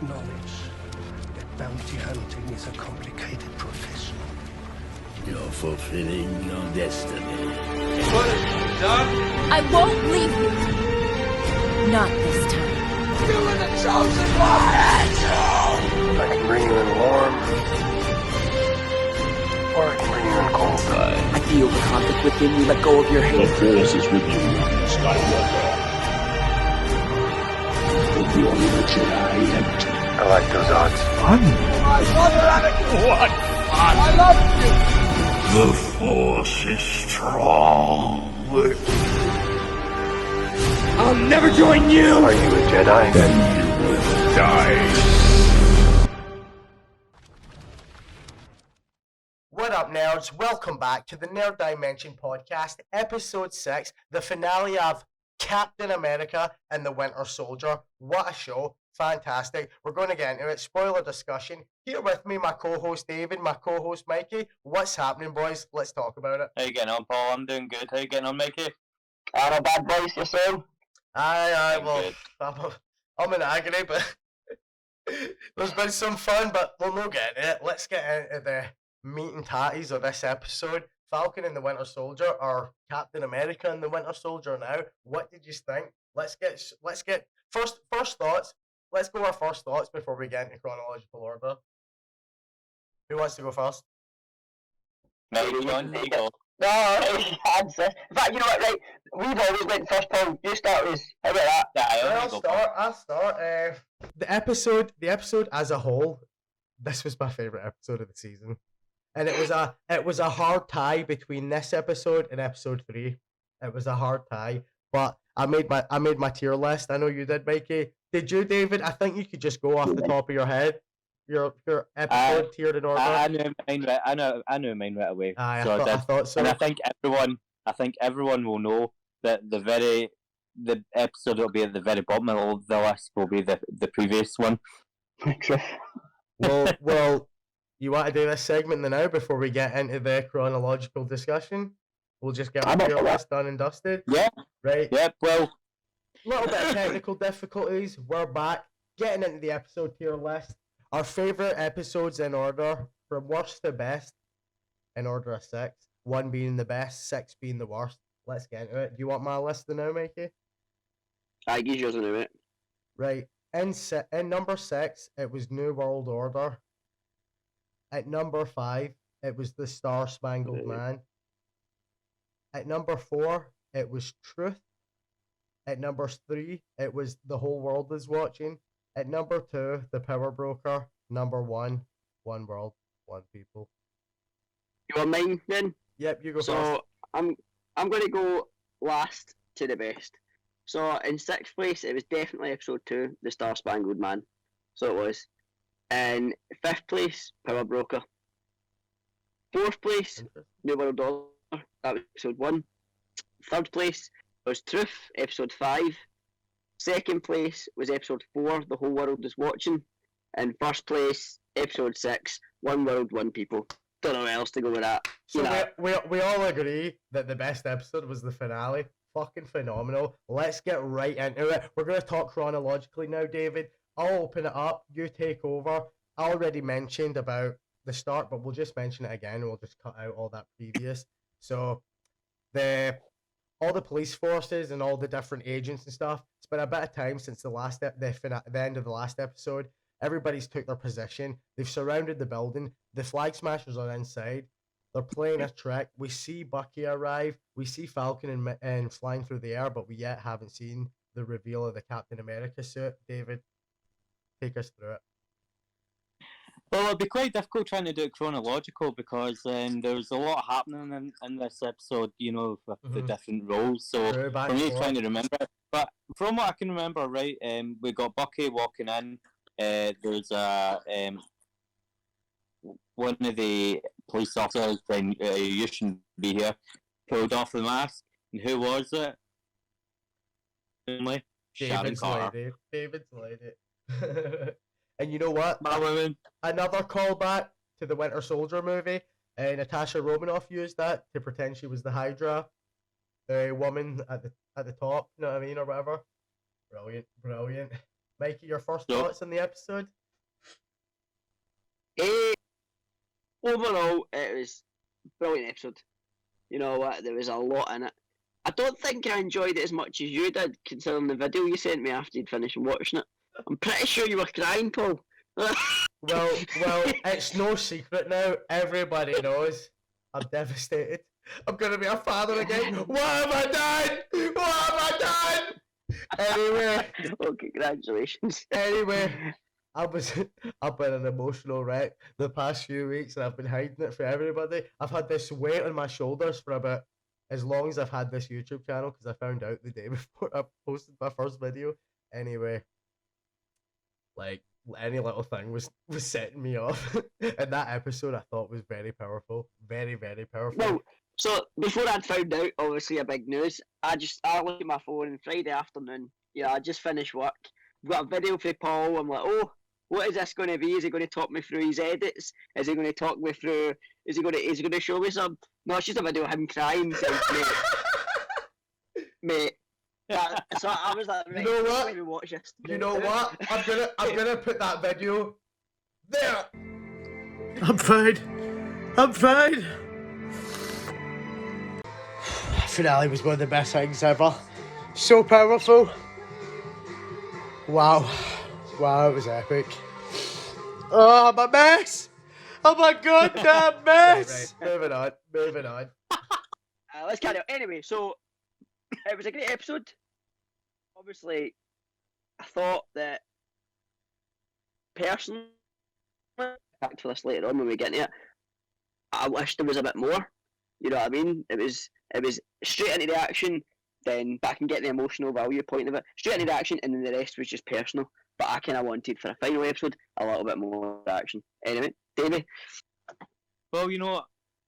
acknowledge that bounty hunting is a complicated profession. You're fulfilling your destiny. What have you done? I won't leave you. Not this time. You were the chosen one! I can bring you in warm, or I can bring you in cold. I feel the conflict within you. Let go of your hate. The Force is with you, Skywalker. If you're the Jedi yet. I like those odds. My brother Anakin! What fun! I love you! The Force is strong. I'll never join you! Are you a Jedi? Then you will die. What up, nerds? Welcome back to the Nerd Dimension Podcast, Episode 6, the finale of Captain America and the Winter Soldier. What a show. Fantastic. We're going to get into it. Spoiler discussion. Here with me, my co-host David, my co-host Mikey. What's happening, boys? Let's talk about it. How you getting on, Paul? I'm doing good. How you getting on, Mikey? Not bad, boys. Yourself? Aye, I'm well, I'm in agony, but there's been some fun, but we'll not get into it. Let's get into the meat and tatties of this episode. Falcon and the Winter Soldier, or Captain America and the Winter Soldier now. What did you think? Let's get first thoughts. Let's go our first thoughts before we get into chronological order. Who wants to go first? No, John, you go. No, answer. In fact, you know what, right? We've always went first, Paul. You start with us. How about that? Yeah, I'll start. The episode as a whole, this was my favorite episode of the season. And it was a hard tie between this episode and episode 3. It was a hard tie, but I made my tier list. I know you did, Mikey. Did you, David? I think you could just go off the top of your head. Your episode tiered in order. I knew mine right away. I thought so. And I think everyone will know that the episode that will be at the very bottom of the list will be the previous one. Well, you want to do this segment now before we get into the chronological discussion? We'll just get our tier list done and dusted. Yeah. Right. Yeah. Well, little bit of technical difficulties. We're back, getting into the episode tier list. Our favorite episodes in order, from worst to best, in order of 6. 1 being the best, 6 being the worst. Let's get into it. Do you want my list now, Mikey? I give yours in a minute. Right. In number 6, it was New World Order. At number 5, it was The Star Spangled Man. At number 4, it was Truth. At number 3, it was The Whole World Is Watching. At number 2, The Power Broker. Number 1, One World, One People. You want mine then? Yep, you go first. So I'm going to go last to the best. So in 6th place, it was definitely episode 2, The Star Spangled Man. So it was. In 5th place, Power Broker. 4th place, New World Order. That was episode 1. 3rd place was Truth, episode 5. 2nd place was episode 4, The Whole World Is Watching. And 1st place, episode 6, One World, One People. Don't know where else to go with that. So we all agree that the best episode was the finale. Fucking phenomenal. Let's get right into it. We're going to talk chronologically now, David. I'll open it up. You take over. I already mentioned about the start, but we'll just mention it again. We'll just cut out all that previous. So all the police forces and all the different agents and stuff. It's been a bit of time since the end of the last episode. Everybody's took their position. They've surrounded the building. The Flag Smashers are inside. They're playing a trick. We see Bucky arrive. We see Falcon and flying through the air, but we yet haven't seen the reveal of the Captain America suit. David, take us through it. Well, it'd be quite difficult trying to do it chronological because there's a lot happening in this episode, with the different roles. So for me, trying to remember. But from what I can remember, right, we got Bucky walking in. There's one of the police officers saying, "You shouldn't be here." Pulled off the mask, and who was it? David's lady. And you know what? My woman. Another callback to the Winter Soldier movie. Natasha Romanoff used that to pretend she was the Hydra woman at the top. You know what I mean, or whatever. Brilliant. Mikey, your first thoughts on the episode? Overall, it was a brilliant episode. You know what? There was a lot in it. I don't think I enjoyed it as much as you did, considering the video you sent me after you'd finished watching it. I'm pretty sure you were crying, Paul. well, it's no secret now. Everybody knows. I'm devastated. I'm gonna be a father again. What have I done? What have I done? Anyway. Oh, congratulations. Anyway, I've been an emotional wreck the past few weeks, and I've been hiding it for everybody. I've had this weight on my shoulders for about as long as I've had this YouTube channel, because I found out the day before I posted my first video. Anyway, like, any little thing was setting me off. And that episode I thought was very powerful. Very, very powerful. Well, so before I'd found out, obviously, a big news, I looked at my phone on Friday afternoon. Yeah, I just finished work. Got a video for Paul. I'm like, oh, what is this going to be? Is he going to talk me through his edits? Is he going to talk me through? Is he going to show me some? No, it's just a video of him crying. Saying, mate. So I was like, you know what? Let me watch this. You know what? I'm gonna put that video there. I'm fine. Finale was one of the best things ever. So powerful. Wow, it was epic. Oh, I'm a mess. Oh my goddamn mess. Right. Moving on. Let's carry on. Anyway, so it was a great episode. Obviously, I thought that personally, back to this later on when we get to it, I wish there was a bit more. You know what I mean? It was straight into the action, then back and get the emotional value point of it. Straight into the action, and then the rest was just personal. But I kind of wanted for a final episode a little bit more action. Anyway, Davey. Well, you know,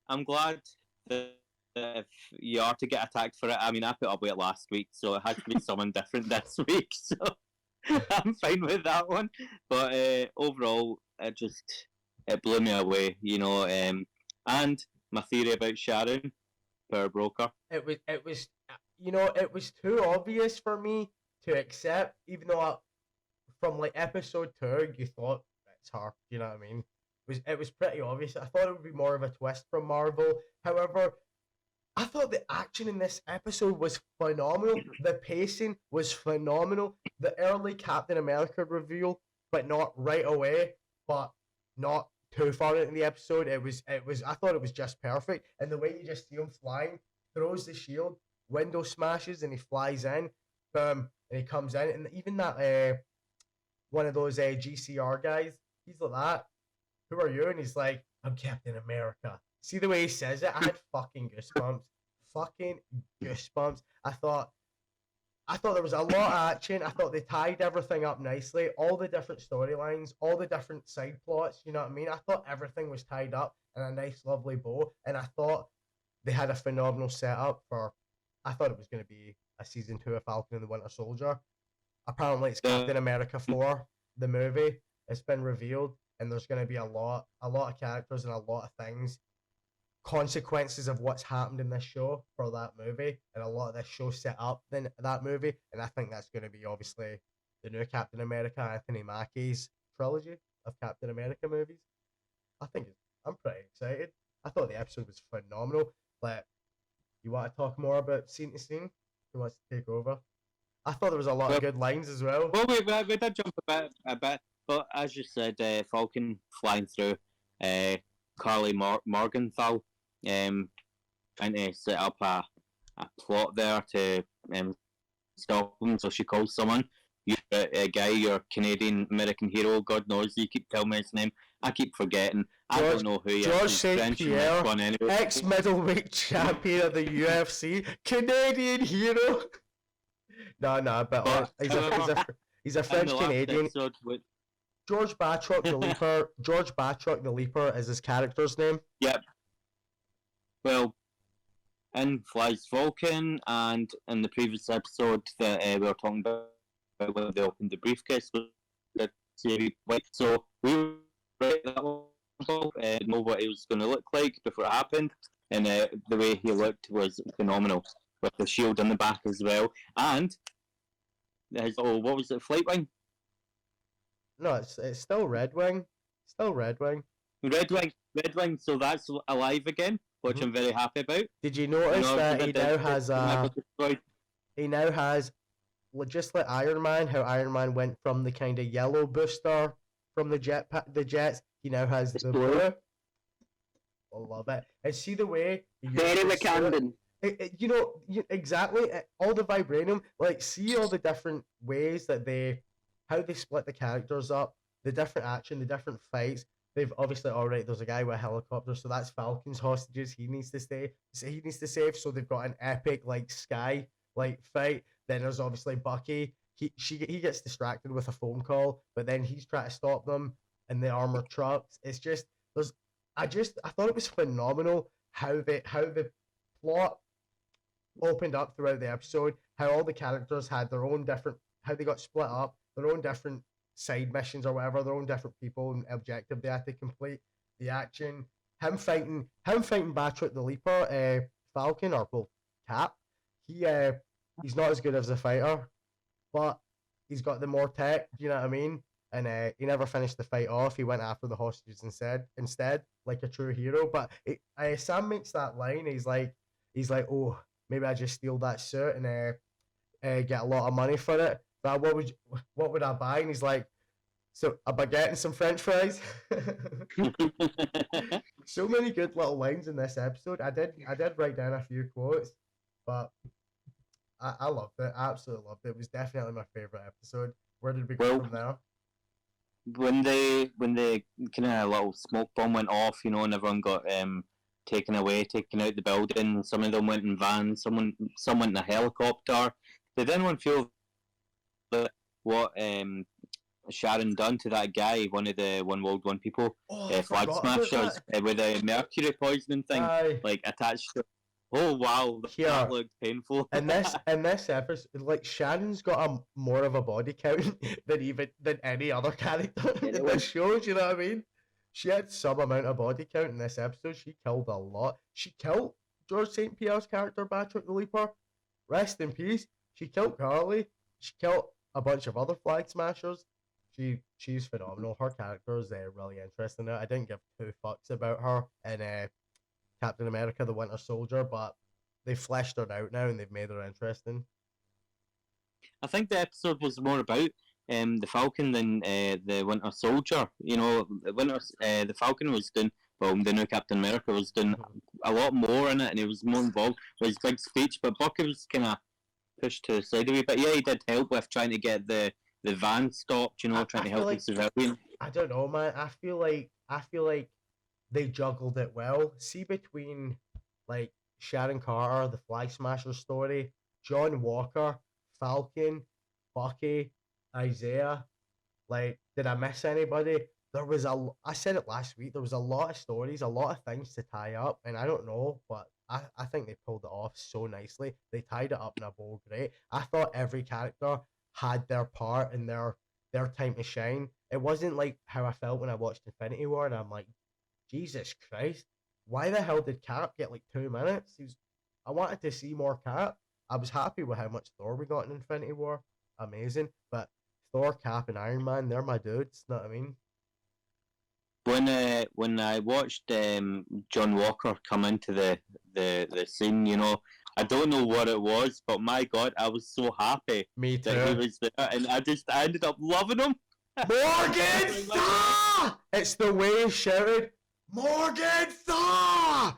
I'm glad that if you are to get attacked for it, I mean, I put up with it last week, so it has to be someone different this week. So I'm fine with that one. But overall, it blew me away, you know. And my theory about Sharon, power broker. It was, you know, it was too obvious for me to accept, even though from like episode 2, you thought it's her. You know what I mean? It was pretty obvious. I thought it would be more of a twist from Marvel. However, I thought the action in this episode was phenomenal. The pacing was phenomenal. The early Captain America reveal, but not right away, but not too far into the episode. It was. I thought it was just perfect. And the way you just see him flying, throws the shield, window smashes, and he flies in. Boom, and he comes in, and even that one of those GCR guys, he's like that. Who are you? And he's like, I'm Captain America. See the way he says it? I had fucking goosebumps. Fucking goosebumps. I thought there was a lot of action. I thought they tied everything up nicely. All the different storylines, all the different side plots, you know what I mean? I thought everything was tied up in a nice, lovely bow. And I thought they had a phenomenal setup for, I thought it was going to be a season 2 of Falcon and the Winter Soldier. Apparently it's Captain America 4, the movie. It's been revealed. And there's going to be a lot of characters and a lot of things, consequences of what's happened in this show for that movie, and a lot of this show set up in that movie. And I think that's going to be obviously the new Captain America, Anthony Mackie's trilogy of Captain America movies. I'm pretty excited. I thought the episode was phenomenal. But you want to talk more about scene to scene? Who wants to take over? I thought there was a lot of good lines as well. Well, we did jump a bit. But as you said, Falcon flying through, Carly Morgenthau, trying to set up a plot there to stop him. So she calls someone. You're a guy, you're a Canadian American hero. God knows, you keep telling me his name. I keep forgetting. I don't know who he is. George St. Pierre, anyway. Ex-middleweight champion of the UFC, Canadian hero. No, but he's a French Canadian. George Batroc the Leaper. George Batroc the Leaper is his character's name. Yep. Well, in flies Falcon, and in the previous episode that we were talking about when they opened the briefcase with the series, so we were that one, know what he was going to look like before it happened, and the way he looked was phenomenal with the shield on the back as well, and his what was it, flight wing? No, it's still Red Wing. Still Red Wing. Red Wing. So that's alive again, which I'm very happy about. Did you notice that he now has he now has, just like Iron Man, how Iron Man went from the kind of yellow booster from the jets, he now has the blue. I love it. And see the way very McCandon. Exactly. All the vibranium, like, see all the different ways that how they split the characters up, the different action, the different fights. They've obviously, alright, there's a guy with a helicopter, so that's Falcon's hostages. He needs to save. So they've got an epic sky fight. Then there's obviously Bucky. He gets distracted with a phone call, but then he's trying to stop them in the armored trucks. It's just I thought it was phenomenal how the plot opened up throughout the episode, how all the characters had their own different, how they got split up, their own different side missions or whatever, their own different people and objective they had to complete. The action, him fighting Patrick the Leaper, Falcon, or Cap. He's not as good as a fighter, but he's got the more tech. Do you know what I mean? And he never finished the fight off. He went after the hostages instead, like a true hero. But Sam makes that line. He's like, oh, maybe I just steal that suit and get a lot of money for it. But what would I buy? And he's like, so a baguette and some French fries. So many good little lines in this episode. I did write down a few quotes, but I loved it. I absolutely loved it. It was definitely my favorite episode. Where did we go from there? When the kind of little smoke bomb went off, and everyone got taken out the building. Some of them went in vans. Some went in a helicopter. Did anyone feel that what Sharon done to that guy, one of the One World One people, Flag Smashers, with a mercury poisoning thing, attached to? Oh wow, that looked painful. In this episode, Shannon's got more of a body count than any other character in this show. Do you know what I mean? She had some amount of body count in this episode. She killed a lot. She killed George St. Pierre's character, Patrick the Leaper. Rest in peace. She killed Carly. She killed a bunch of other Flag Smashers. She's phenomenal. Her character is really interesting. I didn't give two fucks about her in Captain America: The Winter Soldier, but they fleshed her out now and they've made her interesting. I think the episode was more about the Falcon than the Winter Soldier. The Falcon was doing, the new Captain America was doing a lot more in it, and he was more involved with his big speech. But Bucky was kind of pushed to the side a wee bit. Yeah, he did help with trying to get the van stopped. Trying to help the civilian. I don't know, man. I feel like they juggled it well. See, between Sharon Carter, the Flag Smasher story, John Walker, Falcon, Bucky, Isaiah. Did I miss anybody? I said it last week, there was a lot of stories, a lot of things to tie up, and I don't know, but I think they pulled it off so nicely. They tied it up in a bow great. I thought every character had their part and their time to shine. It wasn't like how I felt when I watched Infinity War, and I'm like, Jesus Christ, why the hell did Cap get 2 minutes? I wanted to see more Cap. I was happy with how much Thor we got in Infinity War. Amazing. But Thor, Cap, and Iron Man, they're my dudes. Know what I mean? When I watched John Walker come into the scene, I don't know what it was, but my God, I was so happy that he was there, and I ended up loving him. Morgan Thor! It's the way he shouted, Morgan Thor!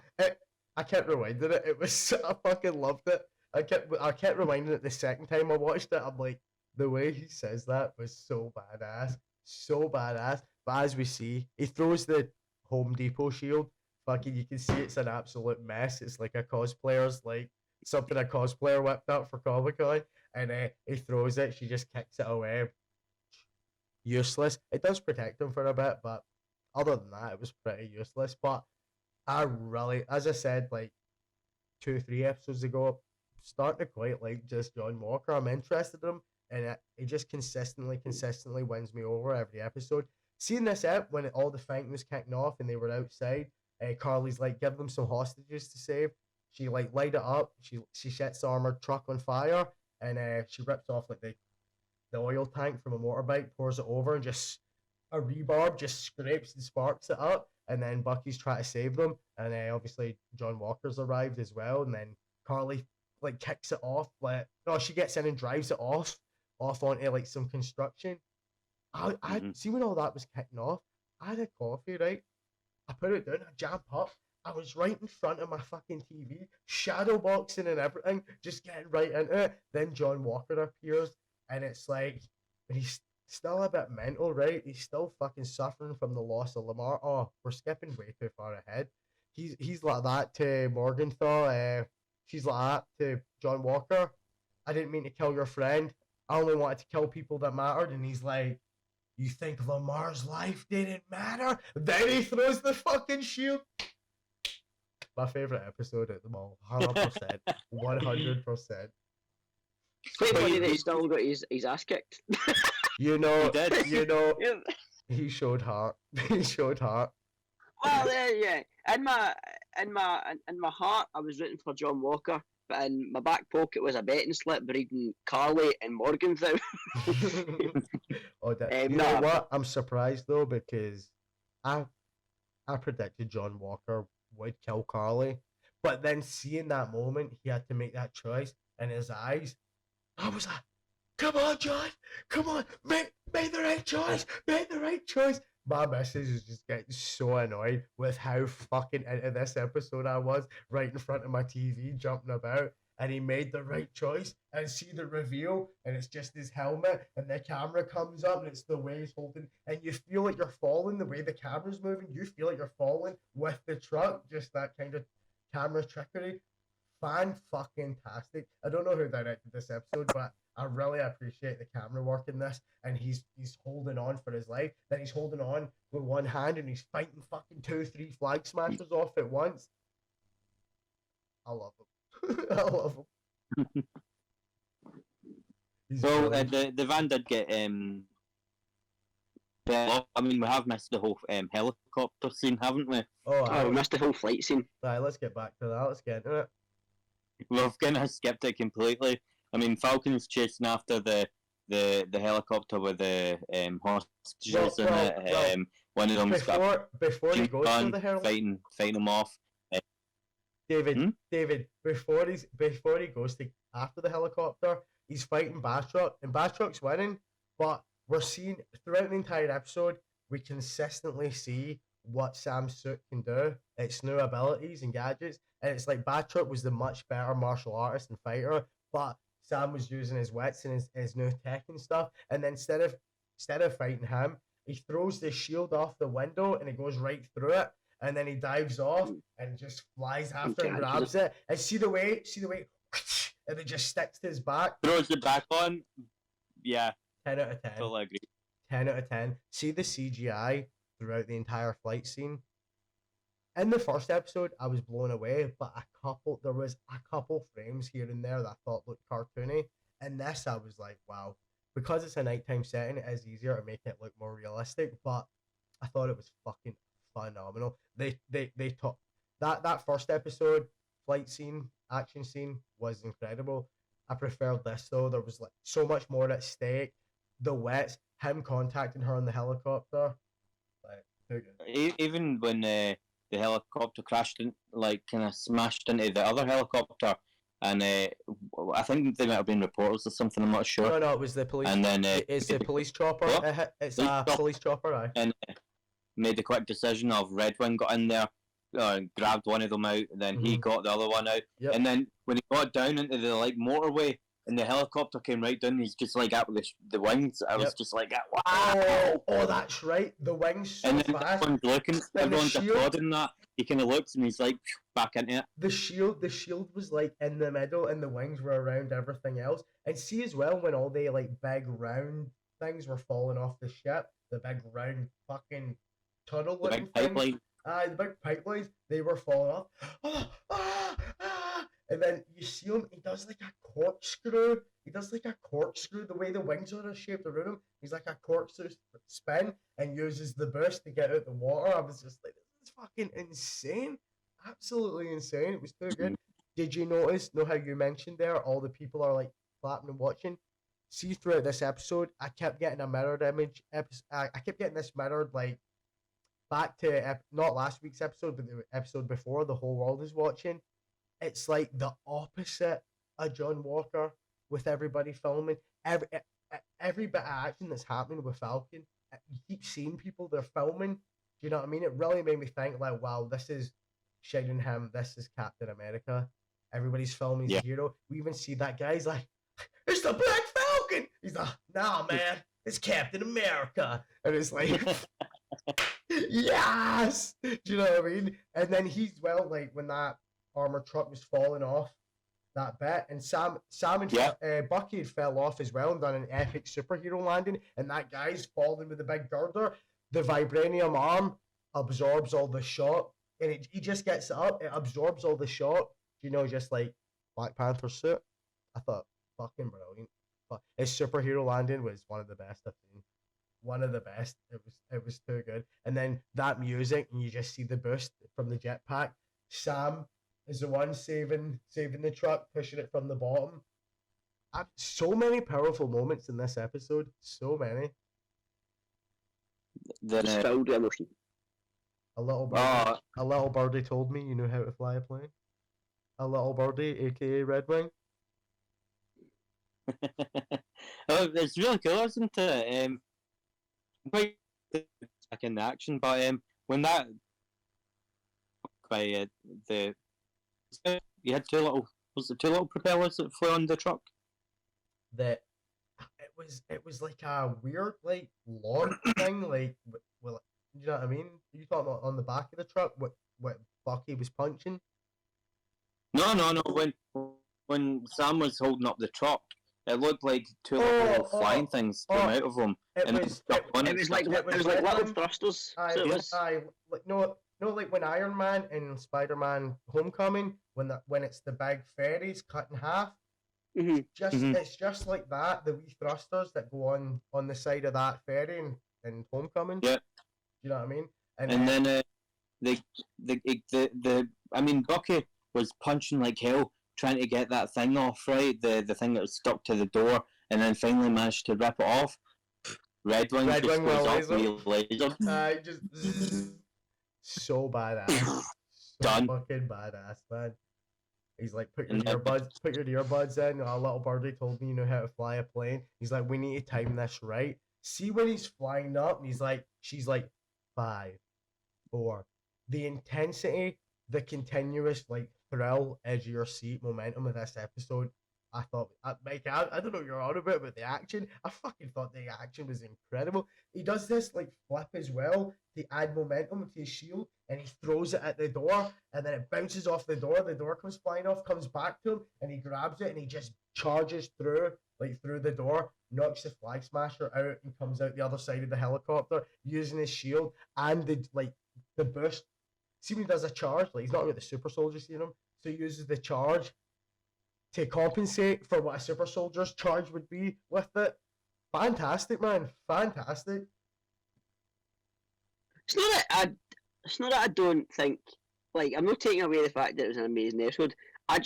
I kept rewinding it. It was, I fucking loved it. I kept rewinding it the second time I watched it. I'm like, the way he says that was so badass. So badass. But as we see, he throws the Home Depot shield. Fucking, you can see it's an absolute mess. It's like a cosplayer's, something a cosplayer whipped up for Comic-Con. And he throws it. She just kicks it away. Useless. It does protect him for a bit, but other than that, it was pretty useless. But I really, as I said, 2-3 episodes ago, starting to quite like just John Walker. I'm interested in him, and he just consistently wins me over every episode. Seeing this ep when all the fighting was kicking off and they were outside, Carly's give them some hostages to save. She light it up. She sets the armored truck on fire, and she rips off the oil tank from a motorbike, pours it over, and just a rebar just scrapes and sparks it up, and then Bucky's trying to save them, and obviously John Walker's arrived as well, and then Carly like kicks it off, like no, she gets in and drives it off onto like some construction. I see when all that was kicking off, I had a coffee, right? I put it down, I jump up. I was right in front of my fucking TV, shadow boxing and everything, just getting right into it. Then John Walker appears, and it's like, and he's still a bit mental, right? He's still fucking suffering from the loss of Lamar. Oh, we're skipping way too far ahead. He's like that to Morgenthau. She's like that to John Walker. I didn't mean to kill your friend. I only wanted to kill people that mattered. And he's like, you think Lamar's life didn't matter? Then he throws the fucking shield. My favorite episode at the mall, 100%, 100%. Quite funny that he still got his ass kicked. You know, He did. you know, he showed heart. He showed heart. Well, yeah. In my heart, I was rooting for John Walker, but in my back pocket was a betting slip reading Carly and Morgenthau. You know what? I'm surprised though, because I predicted John Walker would kill Carly, but then seeing that moment, he had to make that choice, and his eyes, I was like, come on, John, come on, make the right choice, make the right choice. My missus is just getting so annoyed with how fucking into this episode I was, right in front of my TV, jumping about, and he made the right choice, and see the reveal, and it's just his helmet, and the camera comes up, and it's the way he's holding, and you feel like you're falling, the way the camera's moving, you feel like you're falling with the truck, just that kind of camera trickery. Fan-fucking-tastic. I don't know who directed this episode, but I really appreciate the camera work in this, and he's holding on for his life, then he's holding on with one hand, and he's fighting fucking 2-3 flag smashers off at once. I love him. I love him. Well, the van did get I mean, we have missed the whole helicopter scene, haven't we? Oh, we missed the whole flight scene. Right, let's get back to that. Let's get into it. We've kind of skipped it completely. I mean, Falcon's chasing after the helicopter with the hostages in it. One of them's before he goes to the helicopter, fighting him off. David, before he goes to after the helicopter, he's fighting Batroc, and Batroc's winning. But we're seeing throughout the entire episode, we consistently see what Sam's suit can do, its new abilities and gadgets, and it's like Batroc was the much better martial artist and fighter, but Sam was using his wits and his new tech and stuff. And then instead of fighting him, he throws the shield off the window and it goes right through it. And then he dives off and just flies after and grabs it. And see the way, and it just sticks to his back. Throws it back on. Yeah. 10 out of 10. Totally agree. 10 out of 10. See the CGI throughout the entire flight scene. In the first episode, I was blown away, but there was a couple frames here and there that I thought looked cartoony. In this, I was like, wow. Because it's a nighttime setting, it is easier to make it look more realistic, but I thought it was fucking phenomenal. They talk that first episode flight scene, action scene was incredible. I preferred this though. There was like so much more at stake. The wets, him contacting her on the helicopter, like too good. Even when the helicopter crashed in, like kind of smashed into the other helicopter, and I think they might have been reporters or something. I'm not sure. No, it was the police. And then it's the police chopper. It's a police chopper. Aye. And made the quick decision of Red Wing got in there, grabbed one of them out, and then he got the other one out. Yep. And then when he got down into the like motorway, and the helicopter came right down, he's just like out with the wings. I was just like, wow! Oh, that's right. The wings so and then fast. everyone's looking, everyone's applauding that. He kind of looks and he's like back into it. The shield was like in the middle, and the wings were around everything else. And see as well when all the like big round things were falling off the ship, the big round fucking tunnel looking things. The big pipelines, they were falling off. And then you see him, he does like a corkscrew. The way the wings are shaped around him, he's like a corkscrew spin and uses the boost to get out the water. I was just like, this is fucking insane. Absolutely insane. It was too good. Did you know how you mentioned there, all the people are like clapping and watching? see throughout this episode, I kept getting a mirrored image. I kept getting this mirrored, like, back to not last week's episode, but the episode before, the whole world is watching. It's like the opposite of John Walker with everybody filming. Every bit of action that's happening with Falcon, you keep seeing people they're filming. Do you know what I mean? It really made me think, like, wow, this is shining him. This is Captain America. Everybody's filming the hero. We even see that guy. He's like, it's the Black Falcon. He's like, nah, man, it's Captain America. And it's like, yes. Do you know what I mean? And then he's, well, like, when that armored truck was falling off that bit, and Sam and Bucky had fell off as well and done an epic superhero landing, and that guy's falling with a big girder. The vibranium arm absorbs all the shock, and he just gets it up. It absorbs all the shock. You know, just like Black Panther suit. I thought fucking brilliant. But his superhero landing was one of the best I've seen. One of the best. It was too good. And then that music, and you just see the boost from the jetpack. Sam is the one saving the truck, pushing it from the bottom. So many powerful moments in this episode. So many. Just filled with emotion. A little birdie told me you knew how to fly a plane. A little birdie, aka Red Wing. Oh, it's really cool, isn't it? Quite back in the action, but when that by the you had two little propellers that flew on the truck. That it was like a weird like launch thing, like, well, you know what I mean? Are you talking about on the back of the truck? What Bucky was punching? No. When Sam was holding up the truck, it looked like two little flying things came out of them. It was like little thrusters. Like when Iron Man and Spider-Man Homecoming, when it's the big ferries cut in half. Mm-hmm. It's just like that. The wee thrusters that go on the side of that ferry in Homecoming. Yeah. You know what I mean? And then I mean, Bucky was punching like hell, trying to get that thing off, right? The thing that was stuck to the door, and then finally managed to rip it off. Red Wing just goes off with laser. Just so badass. So Done. Fucking badass, man. He's like, put your earbuds in. A little birdie told me you know how to fly a plane. He's like, we need to time this right. See when he's flying up, and she's like, 5, 4. The intensity, the continuous like thrill, edge of your seat momentum of this episode. I thought, Mike, I don't know what you're on about the action. I fucking thought the action was incredible. He does this like flip as well to add momentum to his shield, and he throws it at the door, and then it bounces off the door comes flying off, comes back to him, and he grabs it, and he just charges through the door, knocks the flag smasher out, and comes out the other side of the helicopter using his shield and the boost. See when he does a charge, like he's not got the super soldier seeing him, so he uses the charge to compensate for what a super soldier's charge would be with it. Fantastic, man. Fantastic. It's not that I don't think, like, I'm not taking away the fact that it was an amazing episode. I'm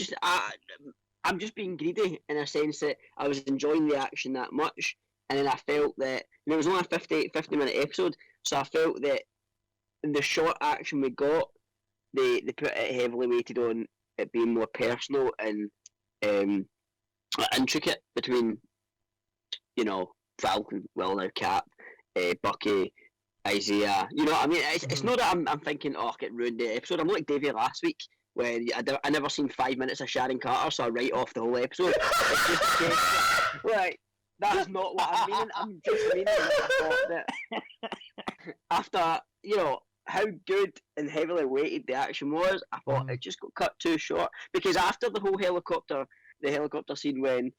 just being greedy in a sense that I was enjoying the action that much, and then I felt that, it was only a 50-minute episode, so I felt that the short action we got, they put it heavily weighted on it being more personal and intricate between, you know, Falcon, well now Cap, Bucky, Isaiah. You know what I mean? It's not that I'm thinking, oh, it ruined the episode. I'm like Davey last week, where I never seen 5 minutes of Sharon Carter, so I write off the whole episode. It's just right. That's not what I'm meaning. I'm just meaning that I thought that after, you know, how good and heavily weighted the action was, I thought it just got cut too short. Because after the whole helicopter scene when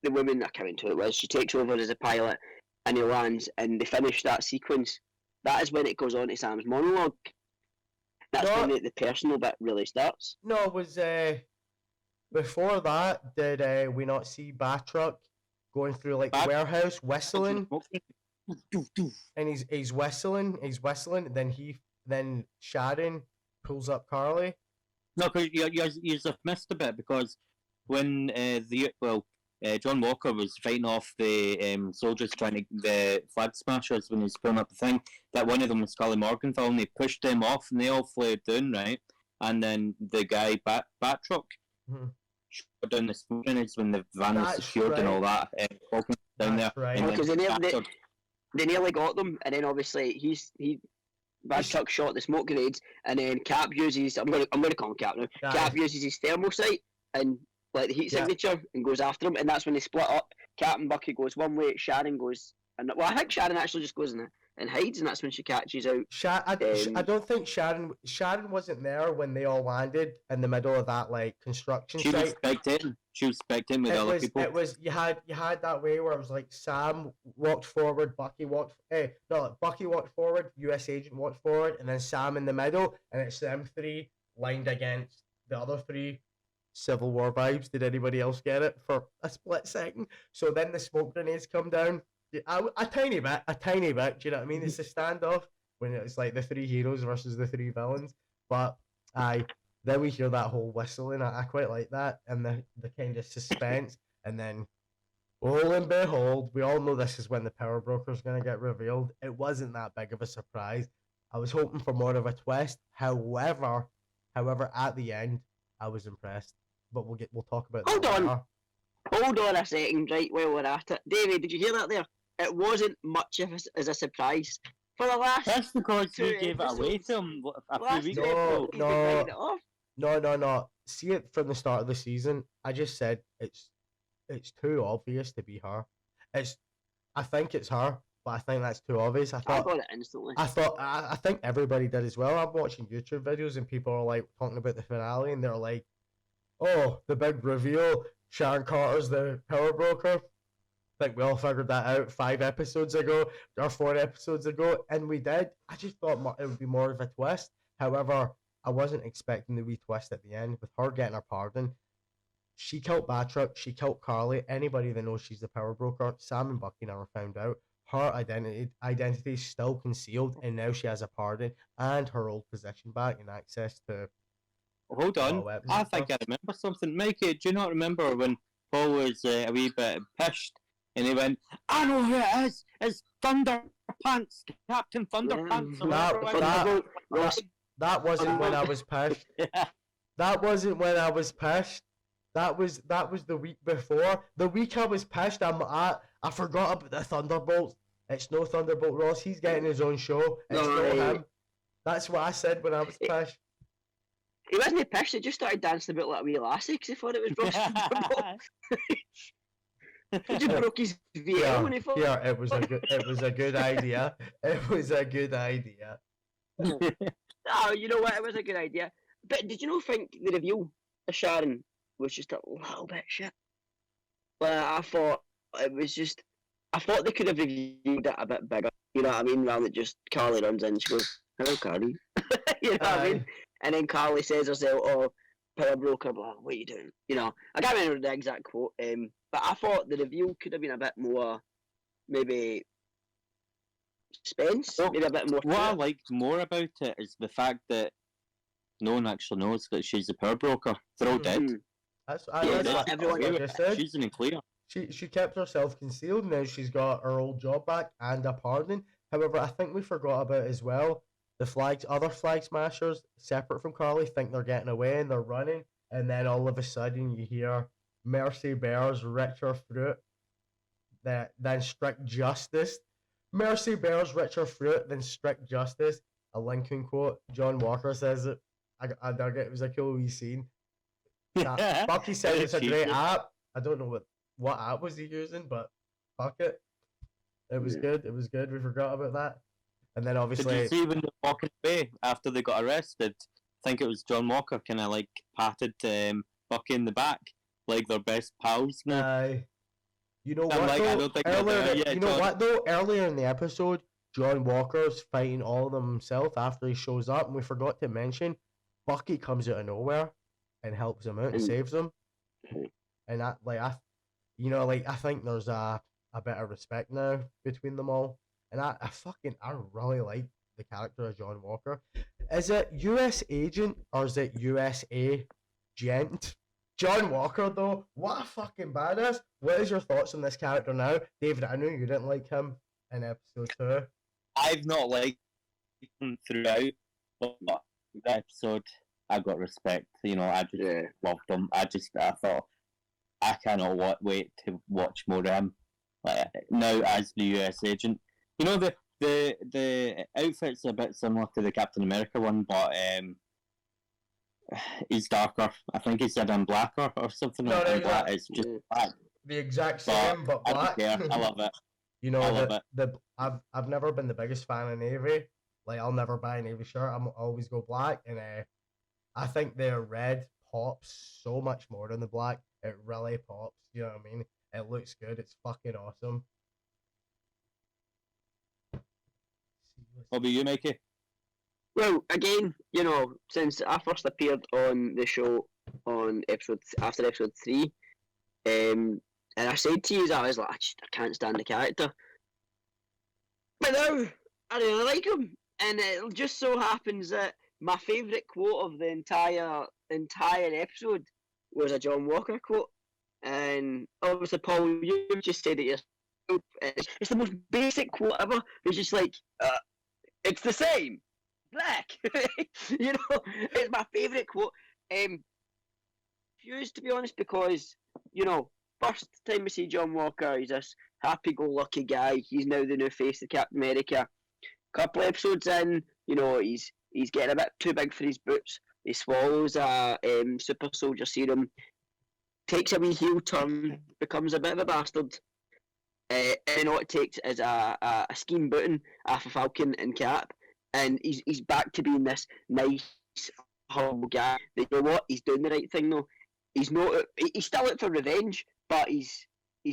the woman, I can't remember who it was, she takes over as a pilot and he lands and they finish that sequence, that is when it goes on to Sam's monologue. That's when the personal bit really starts. No, it was before that, did we not see Batroc going through like the warehouse whistling? And he's whistling, then Sharon pulls up Carly. No, because you just missed a bit, because when John Walker was fighting off the soldiers the flag smashers when he was pulling up the thing. That one of them was Scully Morgenthau, and they pushed them off, and they all fled down, right? And then the guy Batroc shot down the smoke grenades when the van was secured and all that. Falcon down there, because they nearly got them, and then obviously Batroc shot the smoke grenades, and then Cap uses I'm gonna call him Cap now. Cap uses his thermal sight and like the heat signature and goes after him, and that's when they split up. Cap and Bucky goes one way, Sharon goes, and well, I think Sharon actually just goes and hides, and that's when she catches out. I don't think Sharon wasn't there when they all landed in the middle of that like construction site. She was spectating with other people. It was you had that way where it was like Sam walked forward, Bucky walked forward, US agent walked forward, and then Sam in the middle, and it's them three lined against the other three. Civil War vibes. Did anybody else get it for a split second? So then the smoke grenades come down. A tiny bit. Do you know what I mean? It's a standoff when it's like the three heroes versus the three villains. But then we hear that whole whistling. I quite like that, and the kind of suspense. And then, lo and behold, we all know this is when the power broker's gonna get revealed. It wasn't that big of a surprise. I was hoping for more of a twist. However, at the end, I was impressed. But we'll talk about that. Hold on a second, right, while we're at it. David, did you hear that there? It wasn't much of as a surprise. For the last That's because you gave it away to him a few weeks ago. No. See it from the start of the season. I just said it's too obvious to be her. I think it's her, but I think that's too obvious. I got it instantly. I think everybody did as well. I'm watching YouTube videos and people are like talking about the finale and they're like, oh, the big reveal, Sharon Carter's the power broker. I think we all figured that out 5 episodes ago or 4 episodes ago, and we did. I just thought it would be more of a twist. However, I wasn't expecting the wee twist at the end with her getting her pardon. She killed Batroc, she killed Carly. Anybody that knows she's the power broker, Sam and Bucky never found out. Her identity is still concealed, and now she has a pardon and her old position back and access to. Hold on, I think I remember something. Mikey, do you not remember when Paul was a wee bit pissed and he went, I know who it is, it's Thunderpants, Captain Thunderpants. That wasn't when I was pissed. That wasn't when I was pissed. That was the week before. The week I was pissed, I forgot about the Thunderbolts. It's no Thunderbolt Ross, he's getting his own show. It's not him. That's what I said when I was pissed. He wasn't pissed, he just started dancing about like a wee lassie because he thought it was Ross Thunderbolt. He just broke his VL when he thought. Yeah, it was a good idea. It was a good idea. Oh, you know what? It was a good idea. But did you not think the reveal of Sharon was just a little bit shit? But I thought they could have reviewed it a bit bigger. You know what I mean? Rather than just Carly runs in and she goes, hello, Carly. You know what I mean? And then Carly says herself, oh, power broker, blah, what are you doing? You know, I can't remember the exact quote, but I thought the reveal could have been a bit more, maybe, suspense, maybe a bit more. What I liked more about it is the fact that no one actually knows that she's a power broker. They're all dead. That's everyone just said. She's in clear. She kept herself concealed. Now she's got her old job back and a pardon. However, I think we forgot about as well the other flag smashers separate from Carly think they're getting away and they're running, and then all of a sudden you hear Mercy bears richer fruit than strict justice. Mercy bears richer fruit than strict justice. A Lincoln quote. John Walker says it. I dug it. It was a cool wee scene. Bucky said it's a great app. I don't know what app was he using, but fuck it. It was good. It was good. We forgot about that. And then obviously. Did you see when they were walking away after they got arrested? I think it was John Walker kind of like patted Bucky in the back like they're best pals now. You know what? Earlier in the episode, John Walker's fighting all of them himself after he shows up, and we forgot to mention Bucky comes out of nowhere and helps him out and saves him. And I think there's a bit of respect now between them all. And I really like the character of John Walker. Is it US agent or is it USA gent? John Walker, though, what a fucking badass. What is your thoughts on this character now? David, I know you didn't like him in episode 2. I've not liked him throughout, but the episode, I got respect. You know, I just loved him. I thought, I cannot wait to watch more of him. Like, now as the US agent. You know, the outfit's a bit similar to the Captain America one, but he's darker. I think he said I'm blacker or something like that. It's just black. The exact same, but black. I don't care. I love it. You know, I've never been the biggest fan of Navy. Like, I'll never buy a Navy shirt. I'm always go black, and I think their red pops so much more than the black. It really pops. You know what I mean? It looks good. It's fucking awesome. What about you, Mikey? Well, again, you know, since I first appeared on the show on after episode 3, and I said to you, I was like, I can't stand the character. But now, I really like him. And it just so happens that my favourite quote of the entire episode was a John Walker quote. And obviously, Paul, you just said it yourself. It's the most basic quote ever. It's just like, it's the same. Black. You know, it's my favourite quote. Confused, to be honest, because, you know, first time we see John Walker, he's this happy-go-lucky guy. He's now the new face of Captain America. Couple episodes in, you know, he's getting a bit too big for his boots. He swallows a super soldier serum, takes a wee heel turn, becomes a bit of a bastard. And all it takes is a scheme button off of Falcon and Cap, and he's back to being this nice, humble guy. But you know what? He's doing the right thing though. He's still out for revenge, but he's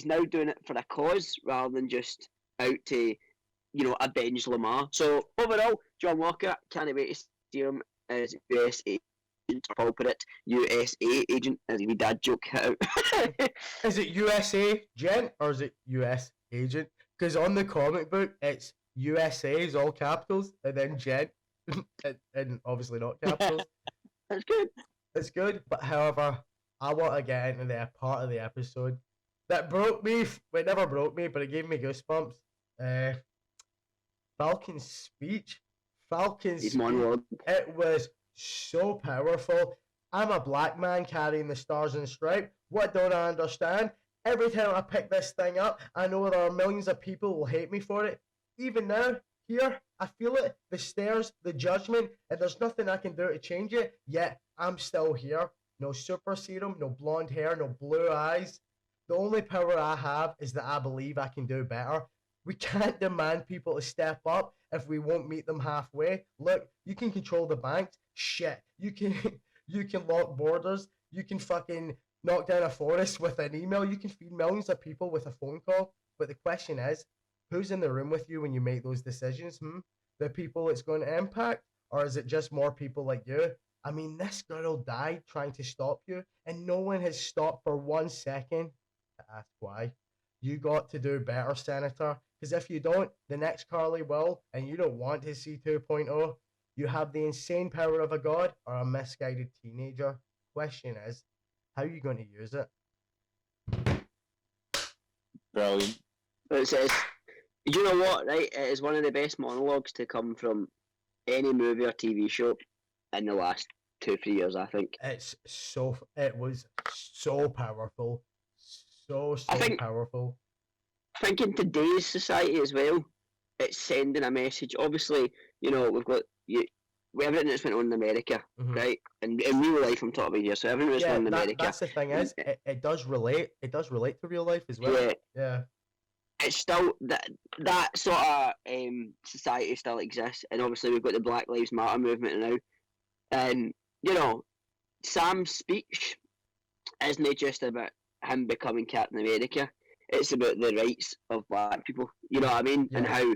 now doing it for a cause rather than just out to, you know, avenge Lamar. So overall, John Walker, can't wait to see him as US agent. Paul put it, USA agent, as a dad joke hit out. Is it USA gent or is it US agent? Because on the comic book, it's USA is all capitals and then gent, and obviously not capitals. That's good. It's good, but however, I want to get into the part of the episode that broke me. It never broke me, but it gave me goosebumps. Falcon's speech. His monologue. It was so powerful. I'm a black man carrying the stars and stripes. What don't I understand? Every time I pick this thing up, I know there are millions of people who will hate me for it. Even now, here, I feel it. The stares, the judgment, and there's nothing I can do to change it. Yet, I'm still here. No super serum, no blonde hair, no blue eyes. The only power I have is that I believe I can do better. We can't demand people to step up if we won't meet them halfway. Look, you can control the banks. Shit. You can lock borders. You can fucking knock down a forest with an email. You can feed millions of people with a phone call. But the question is, who's in the room with you when you make those decisions? The people it's going to impact? Or is it just more people like you? I mean, this girl died trying to stop you, and no one has stopped for 1 second to ask why. You got to do better, Senator. Because if you don't, the next Carly will, and you don't want to see 2.0. You have the insane power of a god or a misguided teenager. Question is, how are you going to use it? Brilliant. It says, you know what, right? It is one of the best monologues to come from any movie or TV show in the last 2-3 years, I think. It was so powerful. So powerful. I think in today's society as well, it's sending a message. Obviously, you know, we've got everything that's went on in America, right? And in real life, I'm talking about here. So everything that's went on in America. That's the thing is, it does relate. It does relate to real life as well. Yeah. It's still that sort of society still exists, and obviously we've got the Black Lives Matter movement now. And you know, Sam's speech isn't just about him becoming Captain America. It's about the rights of black people. You know what I mean? Yeah. And how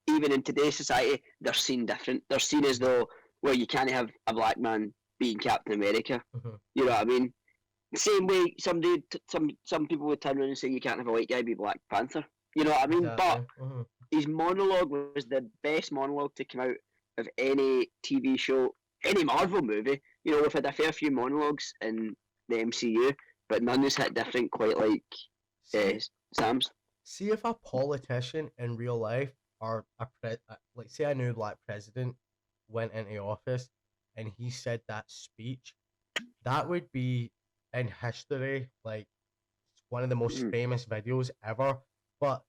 even in today's society, they're seen different. They're seen as though, well, you can't have a black man being Captain America. You know what I mean? Same way some people would turn around and say you can't have a white guy be Black Panther. You know what I mean? Exactly. But his monologue was the best monologue to come out of any TV show, any Marvel movie. You know, we've had a fair few monologues in the MCU, but none has hit different quite like Sam's. See if a politician in real life or like say a new black president went into office and he said that speech, that would be in history, like one of the most famous videos ever. But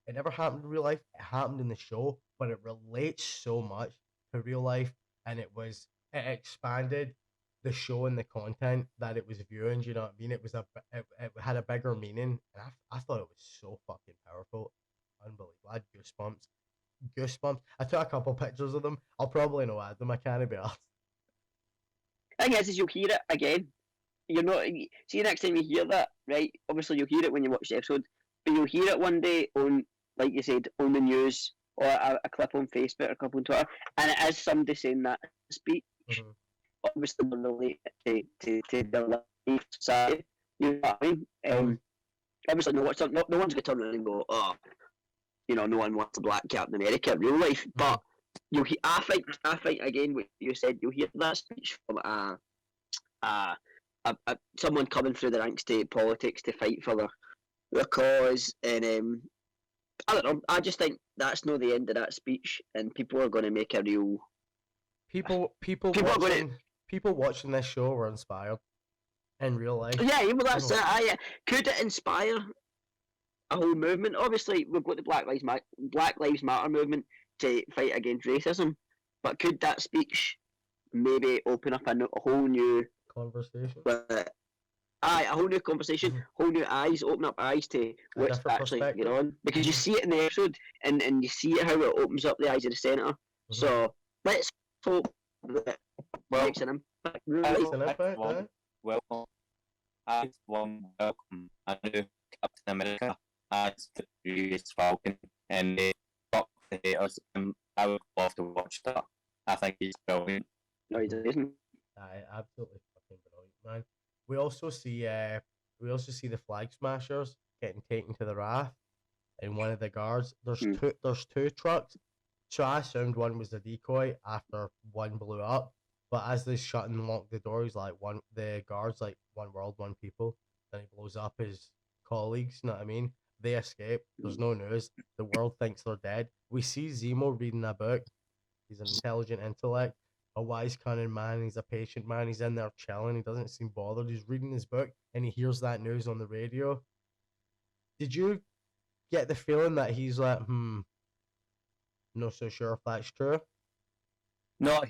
it never happened in real life. It happened in the show, but it relates so much to real life, and it expanded the show and the content that it was viewing. You know what I mean? It had a bigger meaning, and I thought it was so fucking powerful, unbelievable. I had goosebumps. I took a couple pictures of them. I'll probably not add them. I can't be asked. Thing is you'll hear it again. You're not see next time you hear that, right? Obviously you'll hear it when you watch the episode, but you'll hear it one day on, like you said, on the news or a clip on Facebook or a clip on Twitter, and it is somebody saying that speech. Mm-hmm. Obviously relate to the life society. You know what I mean? Obviously no one's going to turn around and go, oh, you know, no one wants a black Captain America in real life. Mm-hmm. But you'll hear, I think again what you said, you'll hear that speech from someone coming through the ranks to politics to fight for their cause, and I don't know. I just think that's not the end of that speech, and people are going to make a real people watching this show were inspired in real life. Yeah, well, that's it. Could it inspire a whole movement? Obviously, we've got the Black Lives Matter movement to fight against racism, but could that speech maybe open up a whole new conversation? A whole new conversation, whole new eyes, open up eyes to what's actually going on. Because you see it in the episode, and you see how it opens up the eyes of the senator. Mm-hmm. So let's hope that makes an impact. Welcome. Welcome. I know Captain America as the previous Falcon, and fuck the haters. I would love to watch that. I think he's brilliant. No, he isn't. Absolutely fucking brilliant, man. We also see the Flag Smashers getting taken to the raft, and one of the guards. There's two trucks, so I assumed one was a decoy after one blew up. But as they shut and lock the door, he's like the guards like one world, one people. Then he blows up his colleagues. You know what I mean? They escape. There's no news. The world thinks they're dead. We see Zemo reading a book. He's an intelligent intellect, a wise, cunning man. He's a patient man. He's in there chilling. He doesn't seem bothered. He's reading his book, and he hears that news on the radio. Did you get the feeling that he's like, not so sure if that's true? No,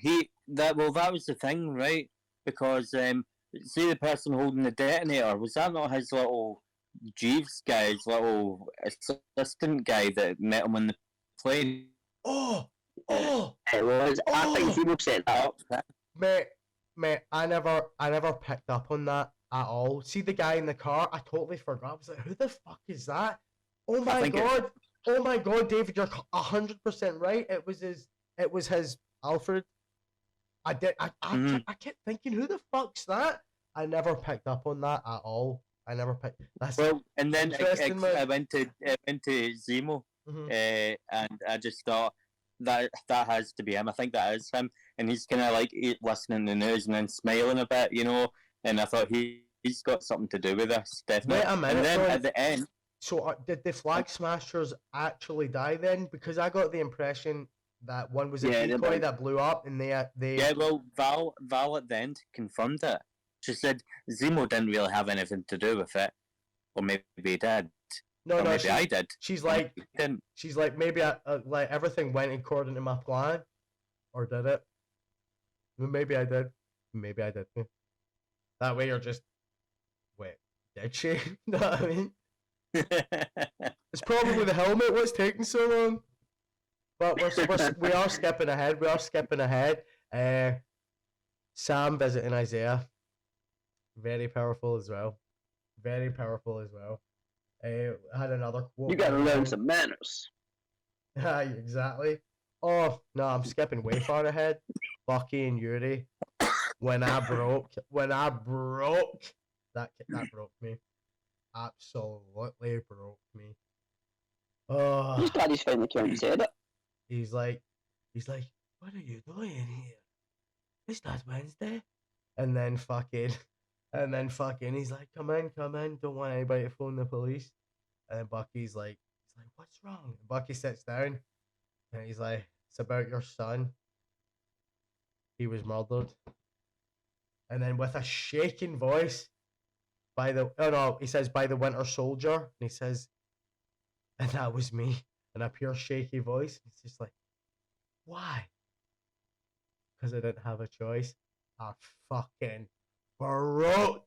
that was the thing, right? Because see the person holding the detonator, was that not his little Jeeves guy, his little assistant guy that met him on the plane? It was. I think Zemo set that up. Mate, I never picked up on that at all. See the guy in the car, I totally forgot. I was like, who the fuck is that? Oh my god, David, you're 100% right. It was his Alfred. I kept thinking, who the fuck's that? I never picked up on that at all. And then I went to Zemo, and I just thought that has to be him. I think that is him, and he's kind of like listening to the news and then smiling a bit, you know. And I thought he's got something to do with this, definitely. Wait a minute, and then at the end, so did the Flag Smashers actually die then? Because I got the impression that one was a decoy that blew up, and they yeah. Well, Val at the end confirmed it. She said Zemo didn't really have anything to do with it, or maybe he did. Maybe I did. She's like, maybe like everything went according to my plan, or did it? Maybe I did. Maybe I did. That way you're just wait. Did she? You know what I mean? It's probably the helmet. What's taking so long? But we are skipping ahead. Sam visiting Isaiah. Very powerful as well. I had another quote. You gotta learn some manners. Exactly. Oh no, I'm skipping way far ahead. Bucky and Yuri. When I broke, that broke me. Absolutely broke me. Oh. I'm just glad he's finally come and said it. He's like, what are you doing here? It's not Wednesday. And then fucking And then fucking, he's like, come in, don't want anybody to phone the police. And then Bucky's like, what's wrong? And Bucky sits down, and he's like, it's about your son. He was murdered. And then with a shaking voice, he says, by the Winter Soldier. And he says, and that was me. And a pure shaky voice. It's just like, why? Because I didn't have a choice. I fucking broke.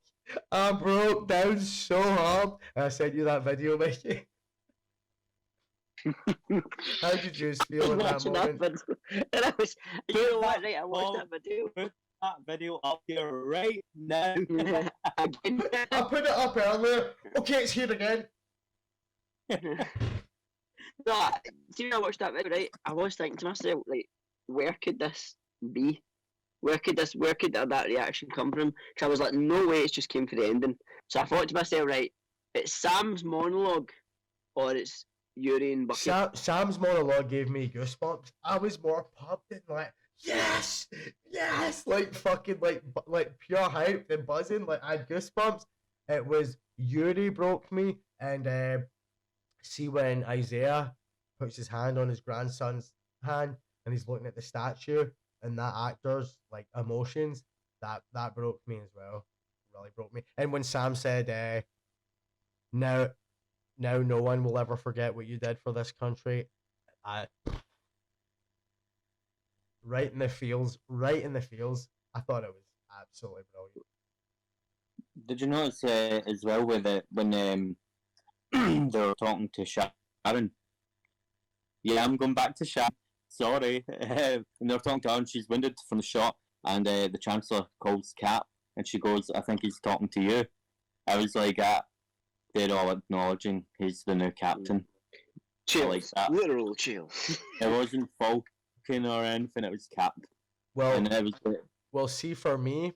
I broke down so hard. And I sent you that video, Mickey. How did you feel in that moment? And I was, you know what, right? I watched that video. Put that video up here right now. I put it up earlier. Okay, it's here again. No, see when I watched that video, right? I was thinking to myself, like, where could this be? Where could that reaction come from? Because I was like, no way, it's just came for the ending. So I thought to myself, right, it's Sam's monologue, or it's Yuri and Bucky. Sam's monologue gave me goosebumps. I was more pumped and like, yes, like fucking like pure hype and buzzing. Like I had goosebumps. It was Yuri broke me, and see when Isaiah puts his hand on his grandson's hand and he's looking at the statue and that actor's like emotions, that broke me as well. Really broke me. And when Sam said, now no one will ever forget what you did for this country, right in the feels. I thought it was absolutely brilliant. Did you notice as well with it when they were talking to Sharon? Yeah, I'm going back to Sharon. Sorry. And they're talking to her and she's wounded from the shot, and the Chancellor calls Cap and she goes, I think he's talking to you. I was like, they're all acknowledging he's the new captain. Chill. Like that. Literal chill. It wasn't Falcon or anything, it was Cap. Well, and it was well, see, for me,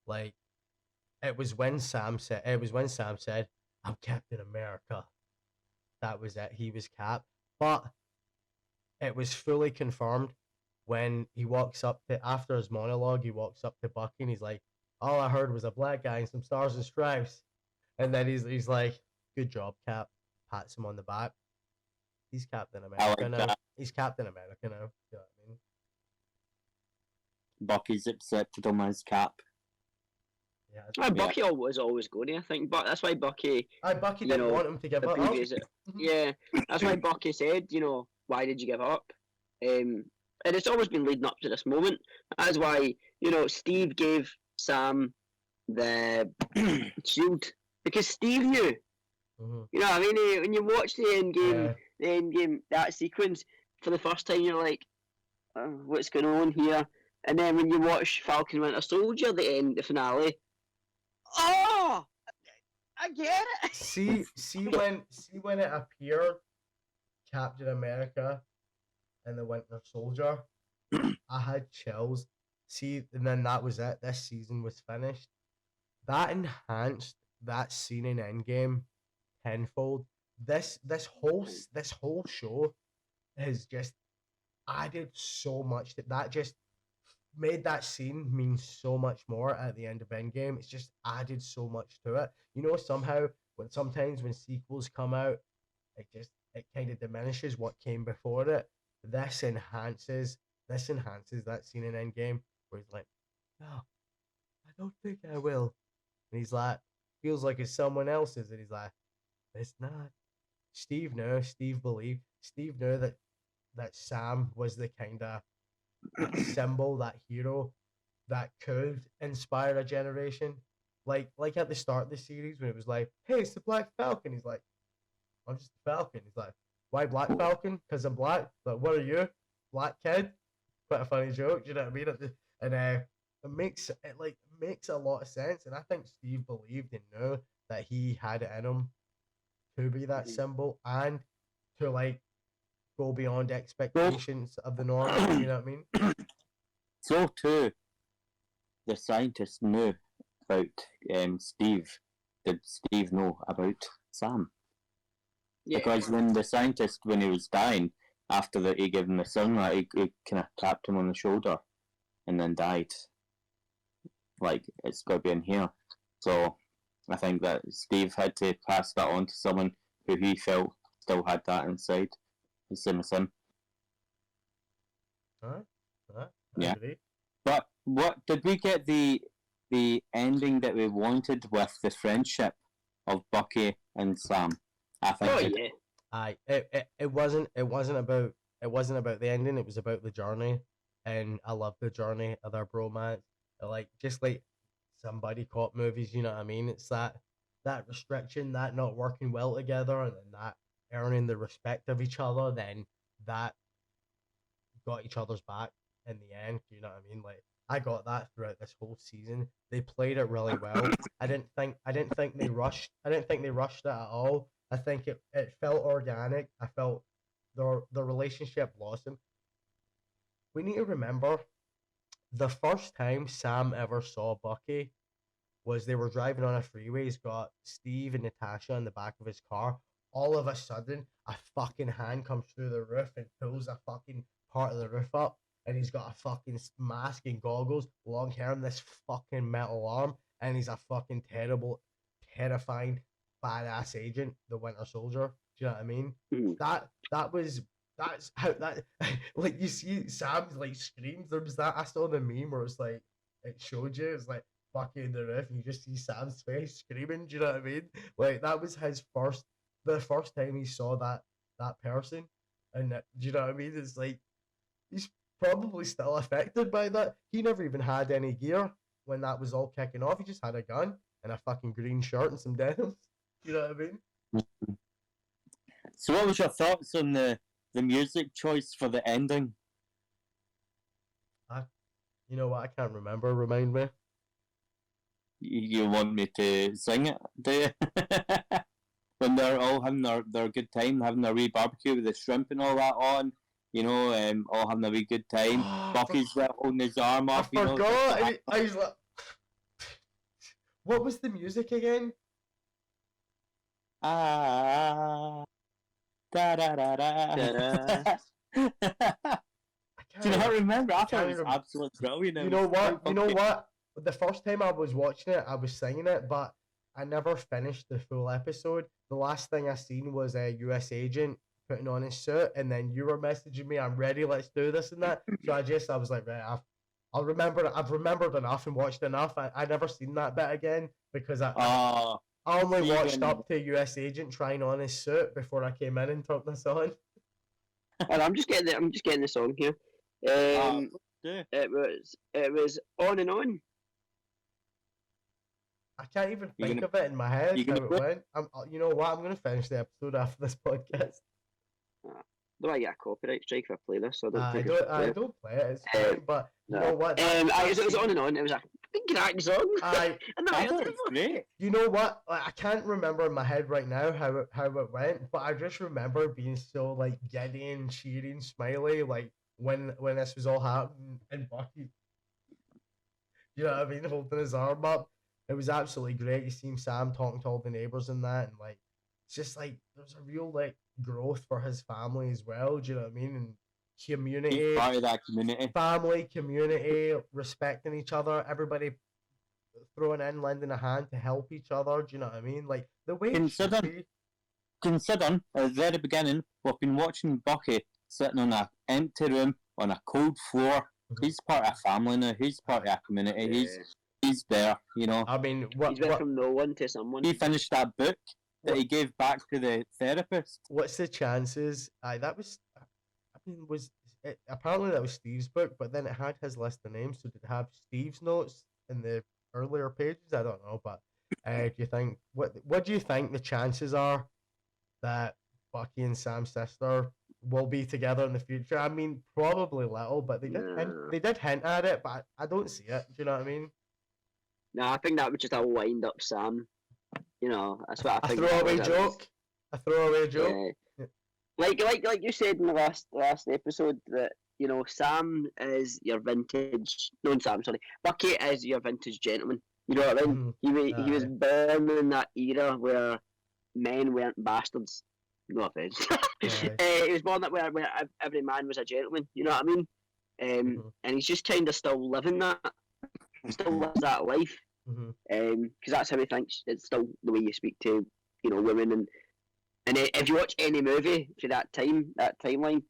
like, it was when Sam said, I'm Captain America. That was it. He was Cap. But it was fully confirmed when he walks up to, after his monologue, he walks up to Bucky and he's like, all I heard was a black guy and some stars and stripes. And then he's like, good job, Cap. Pats him on the back. He's Captain America now. that. He's Captain America now. You know what I mean? Bucky's accepted him as Cap. Yeah, Bucky was always going, I think, but that's why Bucky. Bucky didn't want him to give up. Yeah, that's why Bucky said, why did you give up? And it's always been leading up to this moment. That's why, Steve gave Sam the shield, because Steve knew. Mm-hmm. You know what I mean? When you watch the end game, that sequence for the first time, you're like, what's going on here? And then when you watch Falcon Winter Soldier, the finale, oh, I get it. See when it appeared, Captain America and the Winter Soldier, I had chills. See, and then that was it. This season was finished. That enhanced that scene in Endgame tenfold. This whole show has just added so much that just made that scene mean so much more at the end of Endgame. It's just added so much to it. Somehow sometimes when sequels come out, it kind of diminishes what came before it. This enhances that scene in Endgame where he's like, no, I don't think I will. And he's like, feels like it's someone else's, and he's like, it's not. Steve knew. Steve believed. Steve knew that Sam was the kind of symbol, that hero that could inspire a generation. Like at the start of the series when it was like, hey, it's the Black Falcon. He's like, I'm just the Falcon. He's like, why Black Falcon? Because I'm black. Like, what are you? Black kid? Quite a funny joke, do you know what I mean? And it makes a lot of sense. And I think Steve believed and knew that he had it in him to be that symbol and to go beyond expectations of the norm. You know what I mean? So too, the scientists knew about Steve. Did Steve know about Sam? Yeah. Because when the scientist, when he was dying, after that he gave him the sunlight, he kind of tapped him on the shoulder and then died. like it's got to be in here. So I think that Steve had to pass that on to someone who he felt still had that inside. The same as him. Alright. Yeah. But what did we get the ending that we wanted with the friendship of Bucky and Sam? I think. It wasn't about the ending. It was about the journey, and I love the journey of their bromance. Like just like some buddy cop movies, you know what I mean? It's that restriction, that not working well together, and then that earning the respect of each other. Then that got each other's back in the end. You know what I mean? Like I got that throughout this whole season. They played it really well. I didn't think they rushed. I didn't think they rushed it at all. I think it felt organic. I felt the relationship blossomed. We need to remember the first time Sam ever saw Bucky was they were driving on a freeway. He's got Steve and Natasha in the back of his car. All of a sudden, a fucking hand comes through the roof and pulls a fucking part of the roof up. And he's got a fucking mask and goggles, long hair, and this fucking metal arm. And he's a fucking terrifying, badass agent, the Winter Soldier. Do you know what I mean? That's how that, like, you see Sam's like screams. There was that, I saw the meme where it's like, it showed you, it's like Bucky in the roof, and you just see Sam's face screaming. Do you know what I mean? Like, that was the first time he saw that person. And do you know what I mean? It's like, he's probably still affected by that. He never even had any gear when that was all kicking off. He just had a gun and a fucking green shirt and some denims. You know what I mean? So what was your thoughts on the music choice for the ending? You know what? I can't remember. Remind me. You want me to sing it, do you? When they're all having their good time, having their wee barbecue with the shrimp and all that on, you know, all having a wee good time. Bucky's there holding his arm up. I forgot. I was like, what was the music again? Da da da da. Do you not remember? I thought it was absolutely brilliant. You know what? The first time I was watching it, I was singing it, but I never finished the full episode. The last thing I seen was a US agent putting on his suit, and then you were messaging me, "I'm ready, let's do this and that." So I was like, right, I've remembered enough and watched enough. I never seen that bit again because I only watched up to US agent trying on his suit before I came in and turned this on. And I'm just getting the song here. It was On and On. I can't even think of it in my head how it went. You know what? I'm gonna finish the episode after this podcast. Do I get a copyright strike if I play this? So I don't play it. It's fine, but you know what? It was On and On. It was a great song. I thought it was great. You know what? I can't remember in my head right now how it went, but I just remember being so like giddy and cheering, smiley, like when this was all happening, and Bucky, you know what I mean, holding his arm up. It was absolutely great. You see Sam talking to all the neighbors and that, and like it's just like there's a real like growth for his family as well. Do you know what I mean? And community, he's part of that community, family, community, respecting each other, everybody throwing in, lending a hand to help each other. Do you know what I mean? Like the way considering at the very beginning, we've been watching Bucky sitting on an empty room on a cold floor. Mm-hmm. He's part of a family now. He's part of a community. Yeah. He's there, you know. I mean, he's went from no one to someone. He finished that book that he gave back to the therapist. What's the chances? Apparently that was Steve's book, but then it had his list of names. So did it have Steve's notes in the earlier pages? I don't know, but do you think what do you think the chances are that Bucky and Sam's sister will be together in the future? I mean, probably little, but they did hint at it, but I don't see it. Do you know what I mean? No, I think that was just a wind up Sam. You know, that's what I think. A throwaway joke. Yeah. Like you said in the last episode that, you know, Sam is your vintage. No, Sam, sorry. Bucky is your vintage gentleman. You know what I mean? He was born in that era where men weren't bastards. No offense. He was born that where every man was a gentleman. You know what I mean? And he's just kind of still living that. still lives that life. Because that's how he thinks. It's still the way you speak to, women, and if you watch any movie for that timeline,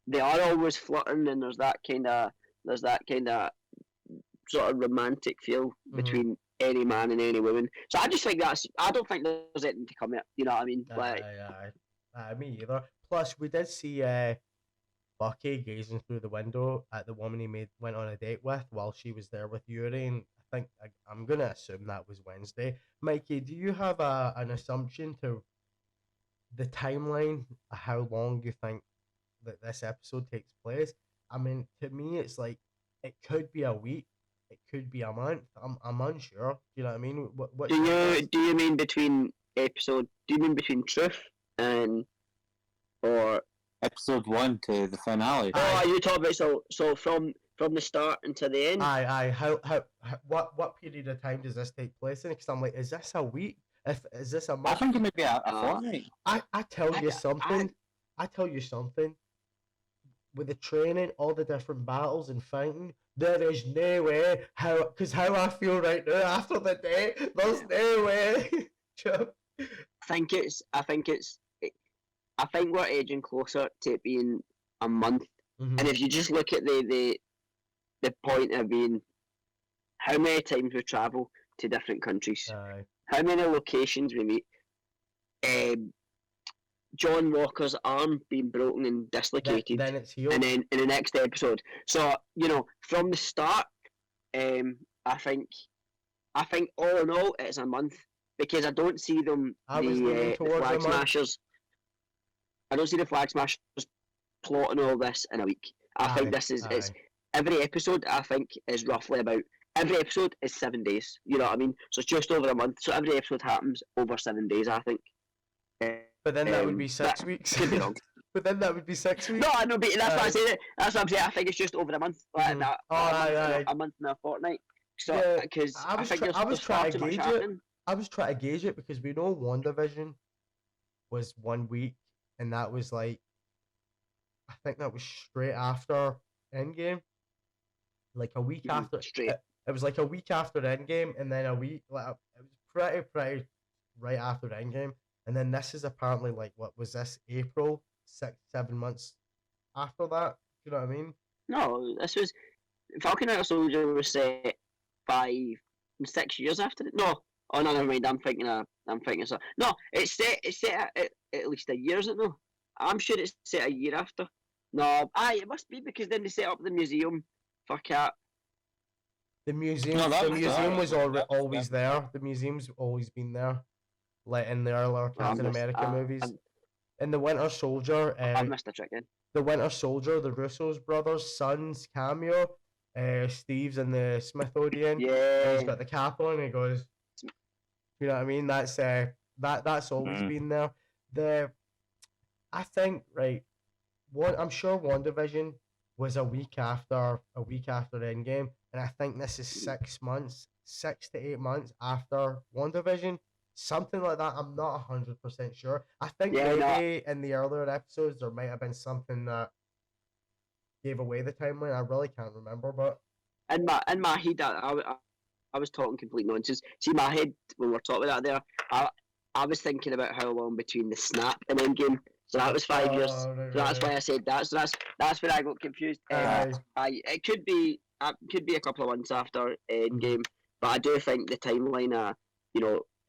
they are always flirting, and there's that kind of sort of romantic feel between any man and any woman. So I just think I don't think there's anything to come yet. You know what I mean? Me either. Plus, we did see Bucky gazing through the window at the woman he went on a date with while she was there with Yuri, and I'm gonna assume that was Wednesday. Mikey, do you have an assumption to the timeline, how long you think that this episode takes place? I mean, to me, it's like it could be a week, it could be a month. I'm unsure. Do you know what I mean? What do you mean between episode? Do you mean between Truth and or episode 1 to the finale? Oh, are you talking about so from the start until the end? How what period of time does this take place in? Because I'm like, is this a week? Is this a month? I think it might be a fortnight. I tell you something. I tell you something. With the training, all the different battles and fighting, there is no way how I feel right now after the day. There's no way. I think we're edging closer to it being a month. And if you just look at the point of being how many times we travel to different countries, how many locations we meet, John Walker's arm being broken and dislocated, then it's healed. And then in the next episode. So, from the start, I think all in all it's a month, because I don't see them the Flag Smashers. I don't see the Flag Smashers plotting all this in a week. I think this is it's every episode. I think is roughly about every episode is 7 days. You know what I mean? So it's just over a month. So every episode happens over 7 days. I think. But then that would be 6 weeks. Could be wrong. But then that would be 6 weeks. No, I know, but that's what I'm saying. That's what I'm saying. I think it's just over a month, like that. A month and a fortnight. So because I was trying to gauge it. I was trying to gauge it because we know WandaVision was 1 week, and that was like, I think that was straight after Endgame. Like a week after. Straight. It was like a week after Endgame, and then a week. Like it was pretty right after Endgame. And then this is apparently like, what was this, April? 7 months after that? Do you know what I mean? No, this was Falcon&TheWinterSoldier was set 6 years after it. No, never mind. I'm thinking so. No, it's set at least a year, isn't it? No, I'm sure it's set a year after. No, it must be, because then they set up the museum for Cap. The museum was always there. The museum's always been there. Like in the earlier Captain America movies. In the Winter Soldier, I missed a trick then. The Winter Soldier, the Russo's brothers' sons cameo. Steve's in the Smithsonian. Yeah. He's got the cap on and he goes, you know what I mean? That's always been there. I think, right, I'm sure WandaVision was a week after Endgame, and I think this is 6 to 8 months after WandaVision. Something like that. I'm not 100% sure. I think maybe in the earlier episodes there might have been something that gave away the timeline. I really can't remember, but in my head, I was talking complete nonsense. See, my head when we're talking about that there, I was thinking about how long between the snap and Endgame. So that was 5 years. So that's why I said that. So that's where I got confused. It could be a couple of months after Endgame, but I do think the timeline,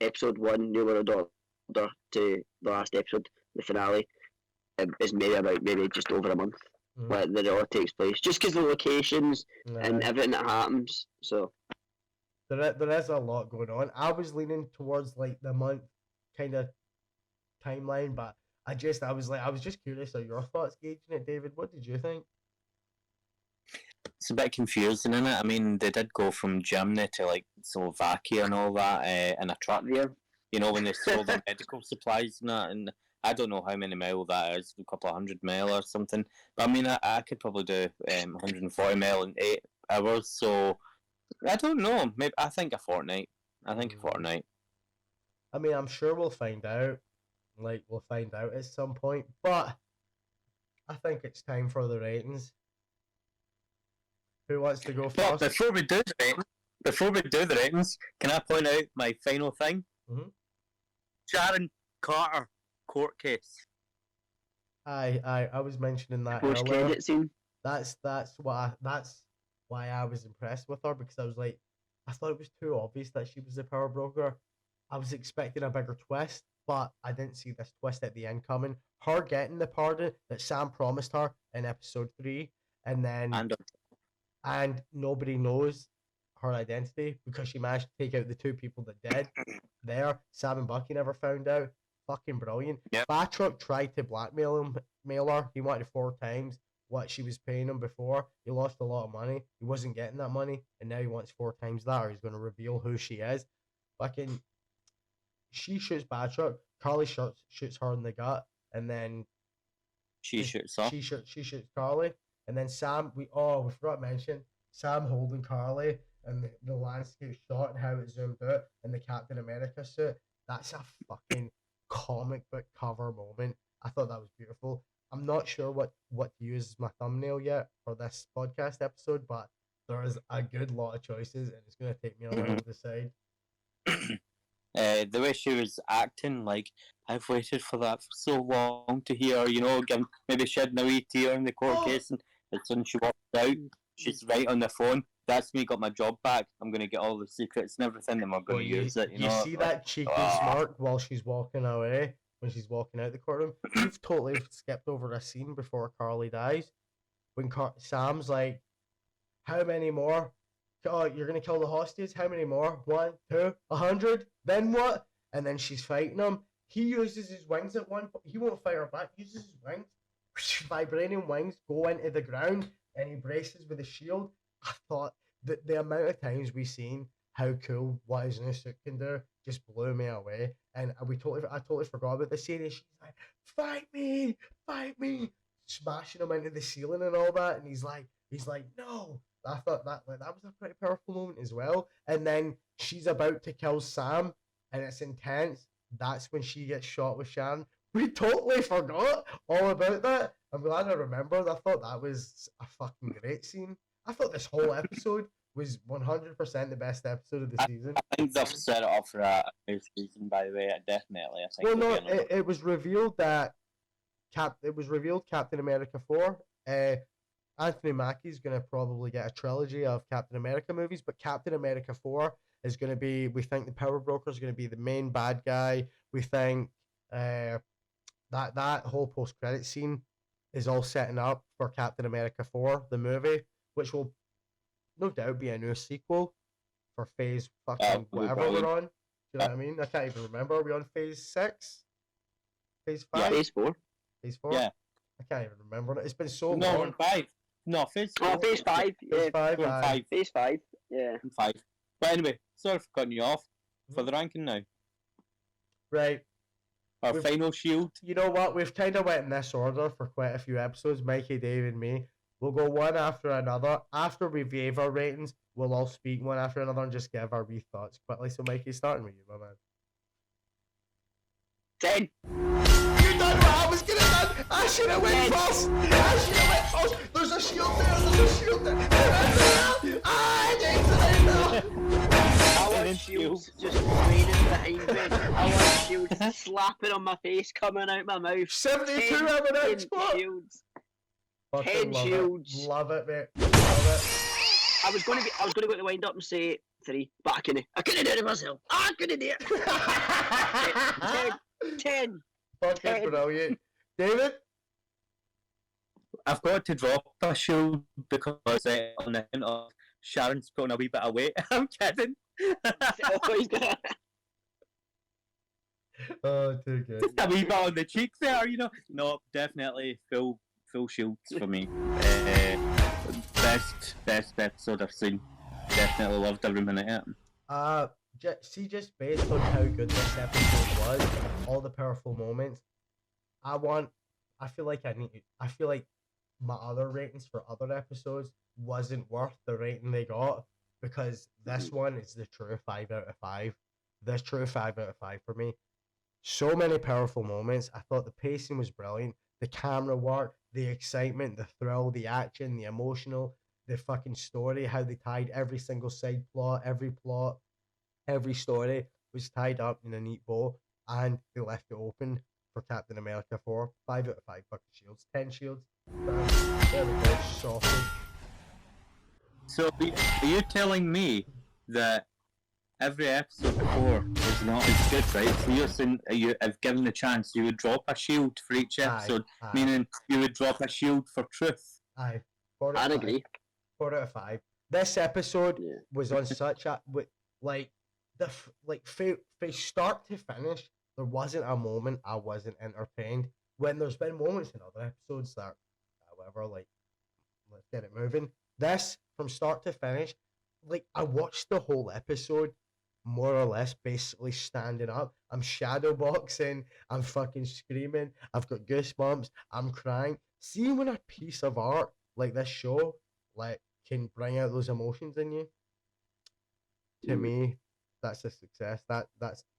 episode 1, New World Order, to the last episode, the finale, is maybe just over a month. Where that it all takes place, just because the locations and everything that happens. So there is a lot going on. I was leaning towards like the month kind of timeline, but I was just curious of your thoughts gauging it, David. What did you think? It's a bit confusing, isn't it? I mean, they did go from Germany to like Slovakia and all that in a truck. Yeah. When they sold the medical supplies and that, and I don't know how many mile that is, a couple of 100 mile or something. But I mean, I could probably do 140 mile in 8 hours. So I don't know. Maybe I think a fortnight. I mean, I'm sure we'll find out. Like, we'll find out at some point. But I think it's time for the ratings. Who wants to go first? But before we do that, Before we do the ratings, can I point out my final thing? Mm-hmm. Sharon Carter court case. I was mentioning that Post earlier. credit scene. That's why I was impressed with her, because I was like, I thought it was too obvious that she was the power broker. I was expecting a bigger twist, but I didn't see this twist at the end coming. Her getting the pardon that Sam promised her in episode 3, and then and nobody knows her identity because she managed to take out the 2 people that did. There, Sam and Bucky never found out. Fucking brilliant. Yep. Batroc tried to blackmail her. He wanted 4 times what she was paying him before. He lost a lot of money. He wasn't getting that money, and now he wants 4 times that, or he's going to reveal who she is. Fucking, she shoots Batroc. Carly shoots her in the gut, and then she shoots her. She shoots Carly, and then Sam. We forgot to mention Sam holding Carly, and the landscape shot and how it zoomed out, and the Captain America suit. That's a fucking comic book cover moment. I thought that was beautiful. I'm not sure what to use as my thumbnail yet for this podcast episode, but there is a good lot of choices, and it's going to take me a while to decide. The way she was acting, like, I've waited for that for so long to hear, again, maybe shedding a wee tear in the court case, and as soon as she walks out, she's right on the phone. That's me, got my job back. I'm going to get all the secrets and everything, and we're going to use it. You see that cheeky smirk while she's walking away, when she's walking out the courtroom? You've totally skipped over a scene before Carly dies. When Sam's like, how many more? Oh, you're going to kill the hostages? How many more? 1, 2, 100? Then what? And then she's fighting him. He uses his wings at one point. He won't fight her back. He uses his wings. Vibranium wings go into the ground, and he braces with a shield. I thought that the amount of times we've seen how cool what his new suit can do just blew me away. And I totally forgot about the scene. And she's like, fight me, smashing him into the ceiling and all that. And he's like, no. I thought that was a pretty powerful moment as well. And then she's about to kill Sam, and it's intense. That's when she gets shot with Sharon. We totally forgot all about that. I'm glad I remembered. I thought that was a fucking great scene. I thought this whole episode was 100% the best episode of the season. I think they've set it up for a new season, by the way. Definitely. I think. Well, no, it was revealed that Captain America 4. Anthony Mackie's going to probably get a trilogy of Captain America movies, but Captain America 4 is going to be, we think the Power Broker is going to be the main bad guy. We think that whole post-credit scene is all setting up for Captain America 4, the movie, which will no doubt be a new sequel for phase fucking whatever we're on. Do you know what I mean? I can't even remember. Are we on phase 6? Phase 5? Yeah, phase 4. Phase 4? Yeah. I can't even remember. It's been so long. No, we're 5. No, phase 4. Oh, phase 5. Phase 5. We're 5. Phase 5. Yeah. 5. But anyway, sorry for cutting you off. For the ranking now. Right. Our final shield. You know what? We've kind of went in this order for quite a few episodes. Mikey, Dave, and me. We'll go one after another. After we gave our ratings, we'll all speak one after another and just give our wee thoughts quickly. So, Mikey, starting with you, my man. 10. You done what I was gonna do. I should have went first. There's a shield there. I want shields just raining behind me. I want shields slapping on my face, coming out my mouth. 72 have an export. Shields. Fucking 10 shields. Love it, mate. Love it. I was gonna go to wind up and say 3, but I couldn't do it myself. I couldn't do it. 10. Fucking brilliant. David? I've got to drop a shield because on the hint of Sharon's putting a wee bit of weight. I'm kidding. Oh, too good. Just a wee bit on the cheek there, No, definitely full shields for me. Best episode I've seen. Definitely loved every minute of it. Just based on how good this episode was, all the powerful moments, I feel like my other ratings for other episodes wasn't worth the rating they got, because this one is the true 5 out of 5. This true 5 out of 5 for me. So many powerful moments. I thought the pacing was brilliant. The camera work, the excitement, the thrill, the action, the emotional. the fucking story, how they tied every single side plot, every story was tied up in a neat bow, and they left it open for Captain America 4. 5 out of 5 fucking shields. 10 shields. There we go, sorted. So, are you telling me that every episode before is not as good, right? So you're saying, if given the chance, you would drop a shield for each episode, meaning you would drop a shield for truth. Aye. I'd agree. 4 out of 5. This episode was on such a like from start to finish. There wasn't a moment I wasn't entertained. When there's been moments in other episodes that, however, like, let's get it moving. This, from start to finish, like, I watched the whole episode more or less basically standing up. I'm shadow boxing. I'm fucking screaming. I've got goosebumps. I'm crying. See, when a piece of art like this show, like, can bring out those emotions in you, to me, that's a success.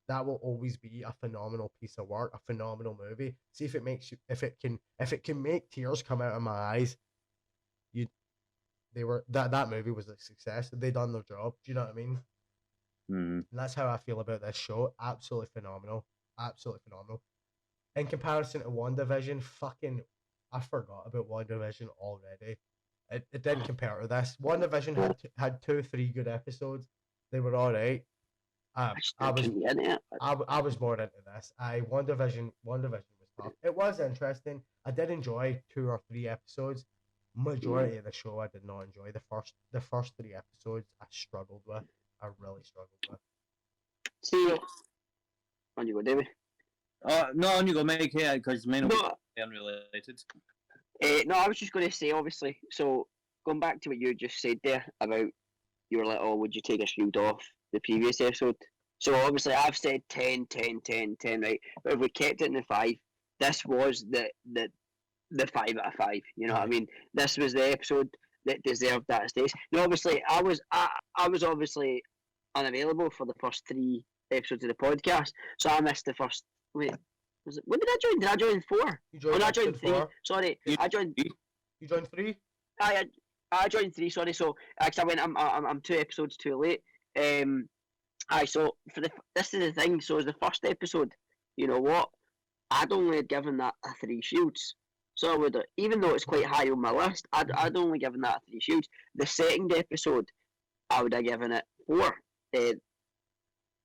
That will always be a phenomenal piece of work, a phenomenal movie. See if it makes you, if it can make tears come out of my eyes. That movie was a success. They done their job. Do you know what I mean? And that's how I feel about this show. Absolutely phenomenal. Absolutely phenomenal. In comparison to WandaVision, I forgot about WandaVision already. It didn't compare to this. WandaVision had 2-3 good episodes. They were all right. I was more into this. WandaVision was tough. It was interesting. I did enjoy 2 or 3 episodes. Majority of the show I did not enjoy. The first 3 episodes I struggled with. I really struggled with. See, on you go, David. No, on you go, Mike. Yeah, because mine will be unrelated. No, I was just going to say, obviously. So going back to what you just said there about, you were like, oh, would you take a shield off the previous episode? So obviously I've said 10, 10, 10, 10, right? But if we kept it in the 5, this was the 5 out of 5. You know what I mean? This was the episode that deserved that stage. You know, obviously I was obviously unavailable for the first 3 episodes of the podcast, so I missed the first. Wait, was it? When did I join? Did I join 4? I joined 3. 4. Sorry, I joined. You joined 3? I joined 3. Sorry, so actually I'm 2 episodes too late. So this is the thing. So as the first episode, you know what? I'd only given that a 3 shields. So I would, even though it's quite high on my list, I'd only given that a 3 shields. The second episode, I would have given it 4.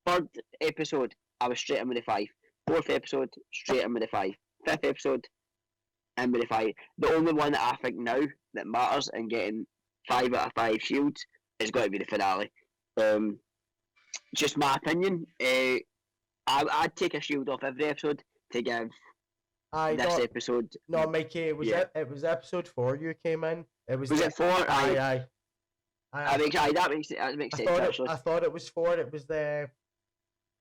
Third episode, I was straight in with the 5. Fourth episode, straight in with the 5. Fifth episode, in with the 5. The only one that I think now that matters in getting 5 out of 5 shields is got to be the finale. Just my opinion. I'd take a shield off every episode to give this episode. No, Mikey, it was episode 4 you came in. Was it 4? Aye. That makes sense. I thought it was 4. It was the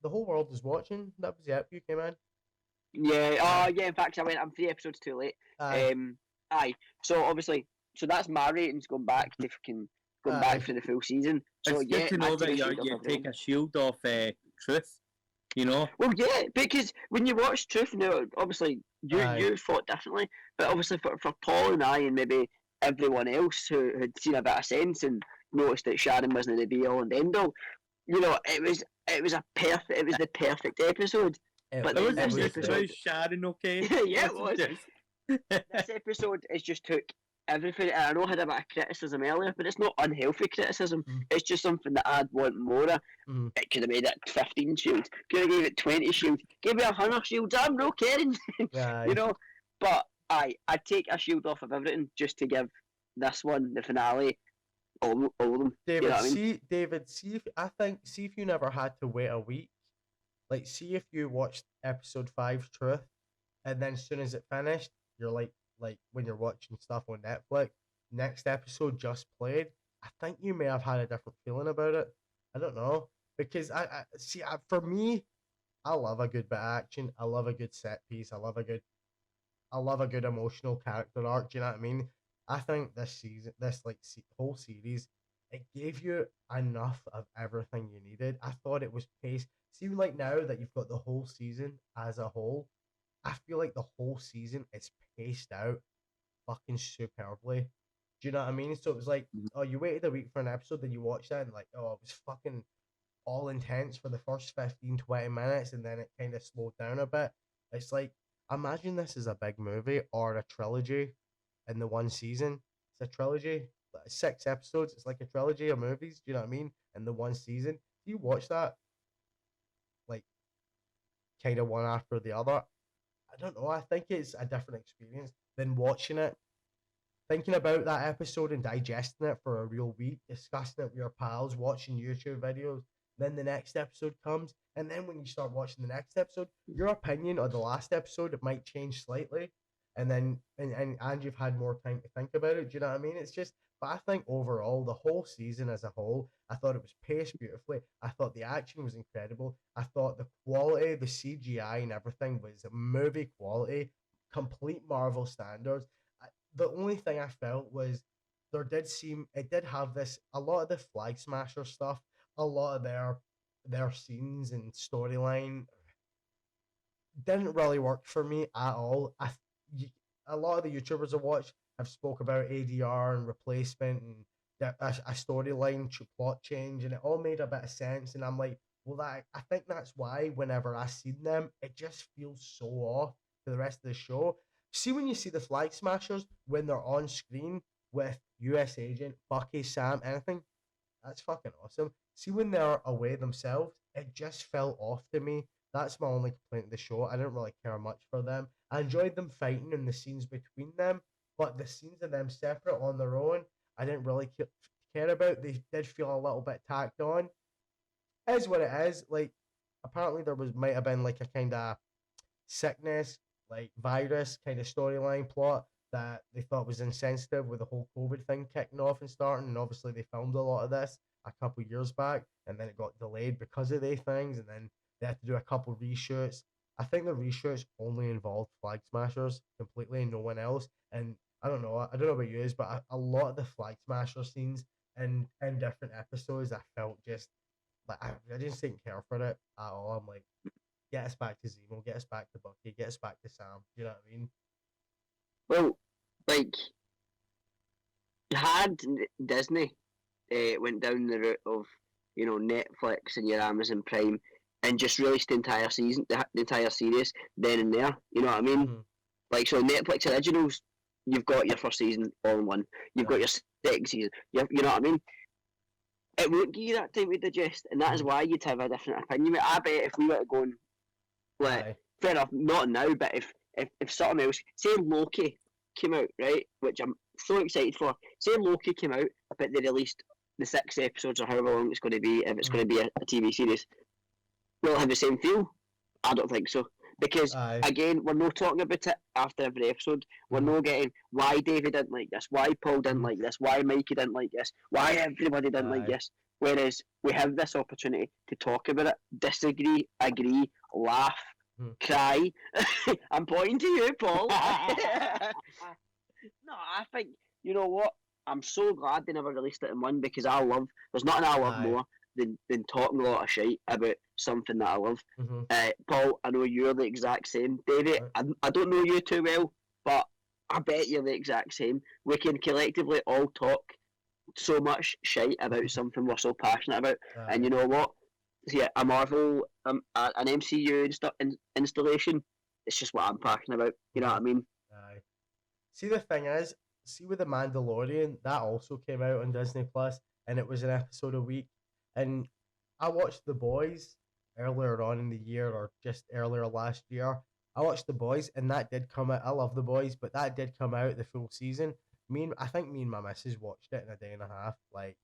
whole world was watching. That was the ep you came in. Yeah. In fact, I'm 3 episodes too late. Aye. So obviously, that's my ratings going back to back for the full season. So it's good to know that you take a shield off Truth. You know. Well, yeah, because when you watch Truth now, obviously you thought differently, but obviously for Paul and I and maybe everyone else who had seen a bit of sense and noticed that Sharon wasn't the be all and end all, you know, it was the perfect episode. But there was this episode Sharon, okay? Yeah, it was. This episode is just took everything, and I know I had a bit of criticism earlier, but it's not unhealthy criticism. It's just something that I'd want more of. It could have made it 15 shields, could have gave it 20 shields, give me 100 shields, I'm no caring. You know, but I'd take a shield off of everything just to give this one, the finale, all of them. David, you know what I mean? David, see if you never had to wait a week, like, see if you watched episode 5 Truth, and then as soon as it finished, you're like when you're watching stuff on Netflix, next episode just played, I think you may have had a different feeling about it. I don't know, because for me, I love a good bit of action. I love a good set piece. I love a good emotional character arc. Do you know what I mean? I think this whole series, it gave you enough of everything you needed. I thought it was paced. See, like now that you've got the whole season as a whole, I feel like the whole season is paced out fucking superbly. Do you know what I mean? So it was like, oh, you waited a week for an episode, then you watched that, and like, oh, it was fucking all intense for the first 15, 20 minutes, and then it kind of slowed down a bit. It's like, imagine this is a big movie or a trilogy in the one season. It's a trilogy, 6 episodes. It's like a trilogy of movies. Do you know what I mean? In the one season. Do you watch that? Like, kind of one after the other. I don't know. I think it's a different experience than watching it, thinking about that episode and digesting it for a real week, discussing it with your pals, watching YouTube videos. Then the next episode comes, and then when you start watching the next episode, your opinion on the last episode it might change slightly, and then and you've had more time to think about it. Do you know what I mean? It's just, but I think overall, the whole season as a whole, I thought it was paced beautifully. I thought the action was incredible. I thought the quality, the CGI, and everything was movie quality, complete Marvel standards. The only thing I felt was it did have this, a lot of the flag smasher stuff, a lot of their scenes and storyline didn't really work for me at all. A lot of the YouTubers I watch have spoke about ADR and replacement and a storyline plot change, and it all made a bit of sense. And I'm like, well, I think that's why whenever I seen them, it just feels so off to the rest of the show. See, when you see the Flag Smashers when they're on screen with US Agent, Bucky, Sam, anything, that's fucking awesome. See, when they're away themselves, it just fell off to me. That's my only complaint of the show. I didn't really care much for them. I enjoyed them fighting and the scenes between them, but the scenes of them separate on their own, I didn't really care about. They did feel a little bit tacked on. Is what it is. Like, apparently there might have been like a kind of sickness, like virus kind of storyline plot that they thought was insensitive with the whole COVID thing kicking off and starting. And obviously they filmed a lot of this a couple years back, and then it got delayed because of these things, and then they had to do a couple reshoots. I think the reshoots only involved Flag Smashers completely and no one else. And I don't know about you, but a lot of the Flag Smasher scenes in different episodes, I felt just like I just didn't care for it at all. I'm like, get us back to Zemo, get us back to Bucky, get us back to Sam. You know what I mean? Well, like, had Disney went down the route of, you know, Netflix and your Amazon Prime and just released the entire season, the entire series then and there, you know what I mean? Mm-hmm. Like, so Netflix originals, you've got your first season all in one. You've got your second season. You know what I mean? It won't give you that time to digest, and that is why you'd have a different opinion. I bet if we were to go and, like, fair enough, not now, but if something else, say Loki came out, right, which I'm so excited for. Say Loki came out, but they released the 6 episodes or however long it's going to be, if it's going to be a TV series. Will it have the same feel? I don't think so. Because, again, we're not talking about it after every episode. We're not getting why David didn't like this, why Paul didn't like this, why Mikey didn't like this, why everybody didn't like this. Whereas we have this opportunity to talk about it, disagree, agree, laugh, cry. I'm pointing to you, Paul. No, I think, you know what? I'm so glad they never released it in one, because there's nothing I love more than talking a lot of shit about something that I love. Paul, I know you're the exact same. David, I don't know you too well, but I bet you're the exact same. We can collectively all talk so much shit about something we're so passionate about. And you know what? Yeah, a Marvel, an MCU installation, it's just what I'm passionate about. You know what I mean? See, the thing is, with The Mandalorian, that also came out on Disney Plus, and it was an episode a week. And I watched The Boys earlier on in the year, or just earlier last year. I watched The Boys, and that did come out. I love The Boys, but that did come out the full season. I think me and my missus watched it in a day and a half. Like,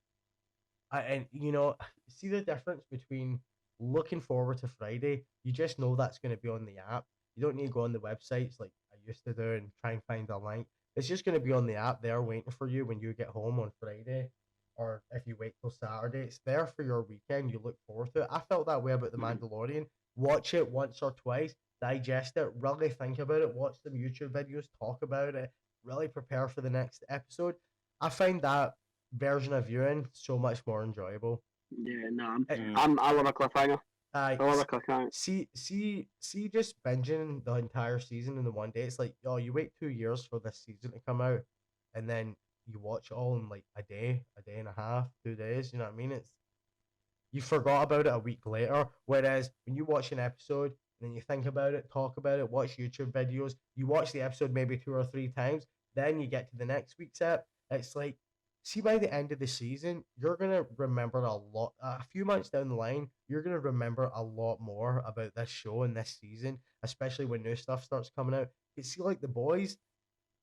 and you know, see the difference between looking forward to Friday. You just know that's going to be on the app. You don't need to go on the websites like I used to do and try and find a link. It's just going to be on the app there waiting for you when you get home on Friday, or if you wait till Saturday. It's there for your weekend. You look forward to it. I felt that way about The Mandalorian. Watch it once or twice, digest it, really think about it, watch some YouTube videos, talk about it, really prepare for the next episode. I find that version of viewing so much more enjoyable. Yeah, no, I love a cliffhanger. I love a cliffhanger. See, just binging the entire season in the one day. It's like, oh, you wait 2 years for this season to come out, and then you watch it all in like a day and a half, 2 days. You know what I mean? You forgot about it a week later. Whereas when you watch an episode and then you think about it, talk about it, watch YouTube videos, you watch the episode maybe 2 or 3 times, then you get to the next week's ep. It's like, see, by the end of the season, you're gonna remember a lot. A few months down the line, you're gonna remember a lot more about this show and this season, especially when new stuff starts coming out. You see, like The Boys.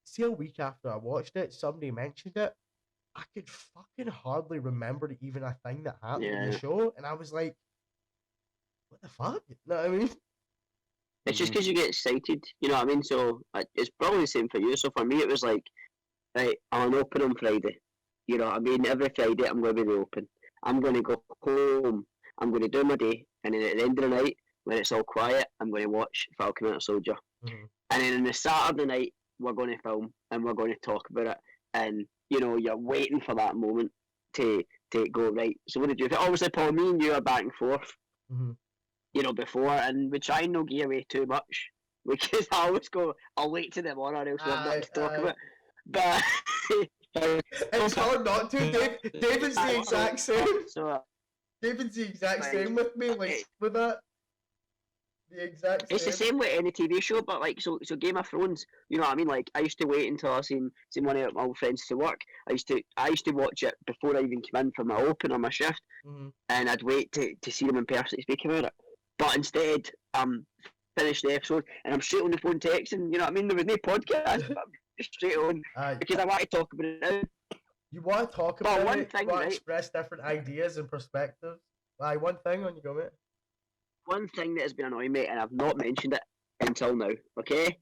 See, a week after I watched it, somebody mentioned it. I could fucking hardly remember even a thing that happened in the show, and I was like, "What the fuck?" You know what I mean? It's just because you get excited, you know what I mean? So it's probably the same for you. So for me, it was like, right, I'm open on Friday. You know what I mean? Every Friday, I'm going to be the open. I'm going to go home. I'm going to do my day. And then at the end of the night, when it's all quiet, I'm going to watch Falcon and Soldier. Mm-hmm. And then on the Saturday night, we're going to film and we're going to talk about it. And, you know, you're waiting for that moment to go, right, so what did you think? Obviously, Paul, me and you are back and forth. Mm-hmm. You know, before, and we try and not give away too much because I always go, I'll wait till the morning, else we've got to talk about. But it's hard not to. David's the exact same. So David's the exact same with me, like with that. The exact same. It's the same with any TV show, but like so Game of Thrones, you know what I mean? Like I used to wait until I seen one of my old friends to work. I used to watch it before I even came in for my open or my shift, and I'd wait to see them in person to speak about it. But instead, finished the episode and I'm straight on the phone texting. You know what I mean? There was no podcast, but I'm just straight on because I want to talk about it now. You want to talk about one it? Thing, you want right? to express different ideas and perspectives. One thing on you go, mate. One thing that has been annoying me, and I've not mentioned it until now. Okay,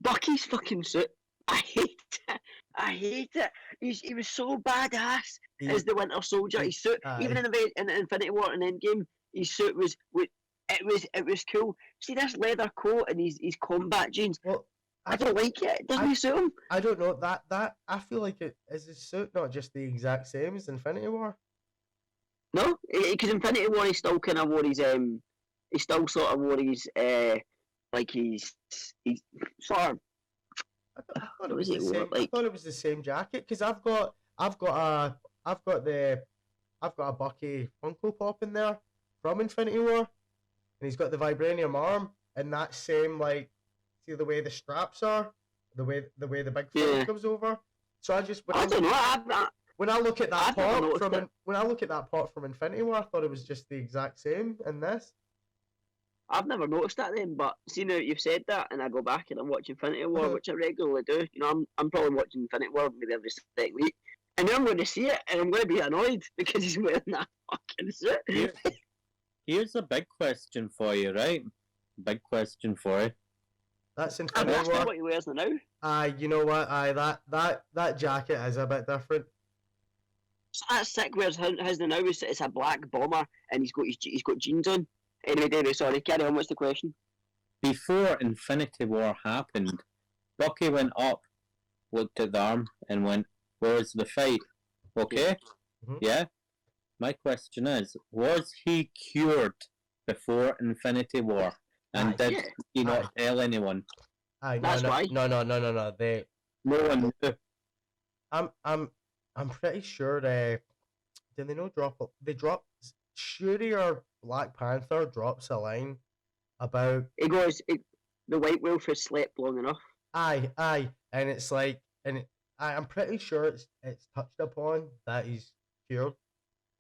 Bucky's fucking suit. I hate it. He was so badass as the Winter Soldier. His suit, even in Infinity War and Endgame, his suit was cool. See this leather coat and his combat jeans. Well, I don't like it. It doesn't suit him. I don't know that. I feel like it is his suit not just the exact same as Infinity War. No, because Infinity War he still kind of wore his he still sort of wore his like he's sort of. I thought it was the same. Like, I thought it was the same jacket because I've got a Bucky Funko Pop in there from Infinity War, and he's got the vibranium arm and that same like see the way the straps are, the way the big flame comes over. So I don't know. When I look at that pot from Infinity War, I thought it was just the exact same in this. I've never noticed that then, but see now you've said that, and I go back and I'm watching Infinity War, which I regularly do. You know, I'm probably watching Infinity War maybe every second week, and then I'm going to see it, and I'm going to be annoyed because he's wearing that fucking suit. Here's a big question for you, right? Big question for you. That's Infinity War. What he wears now. You know what? That jacket is a bit different. So that's sick. Whereas his now it's a black bomber, and he's got jeans on. Anyway, David, sorry, carry on. What's the question? Before Infinity War happened, Bucky went up, looked at the arm, and went, "Where's the fight?" Okay? Mm-hmm. Yeah? My question is, was he cured before Infinity War? And did he not tell anyone? That's why. No. No one knew. I'm pretty sure did they not drop? They dropped. Shuri or Black Panther drops a line about. It goes. The White Wolf has slept long enough. Aye, and it's like, I'm pretty sure it's touched upon that he's cured,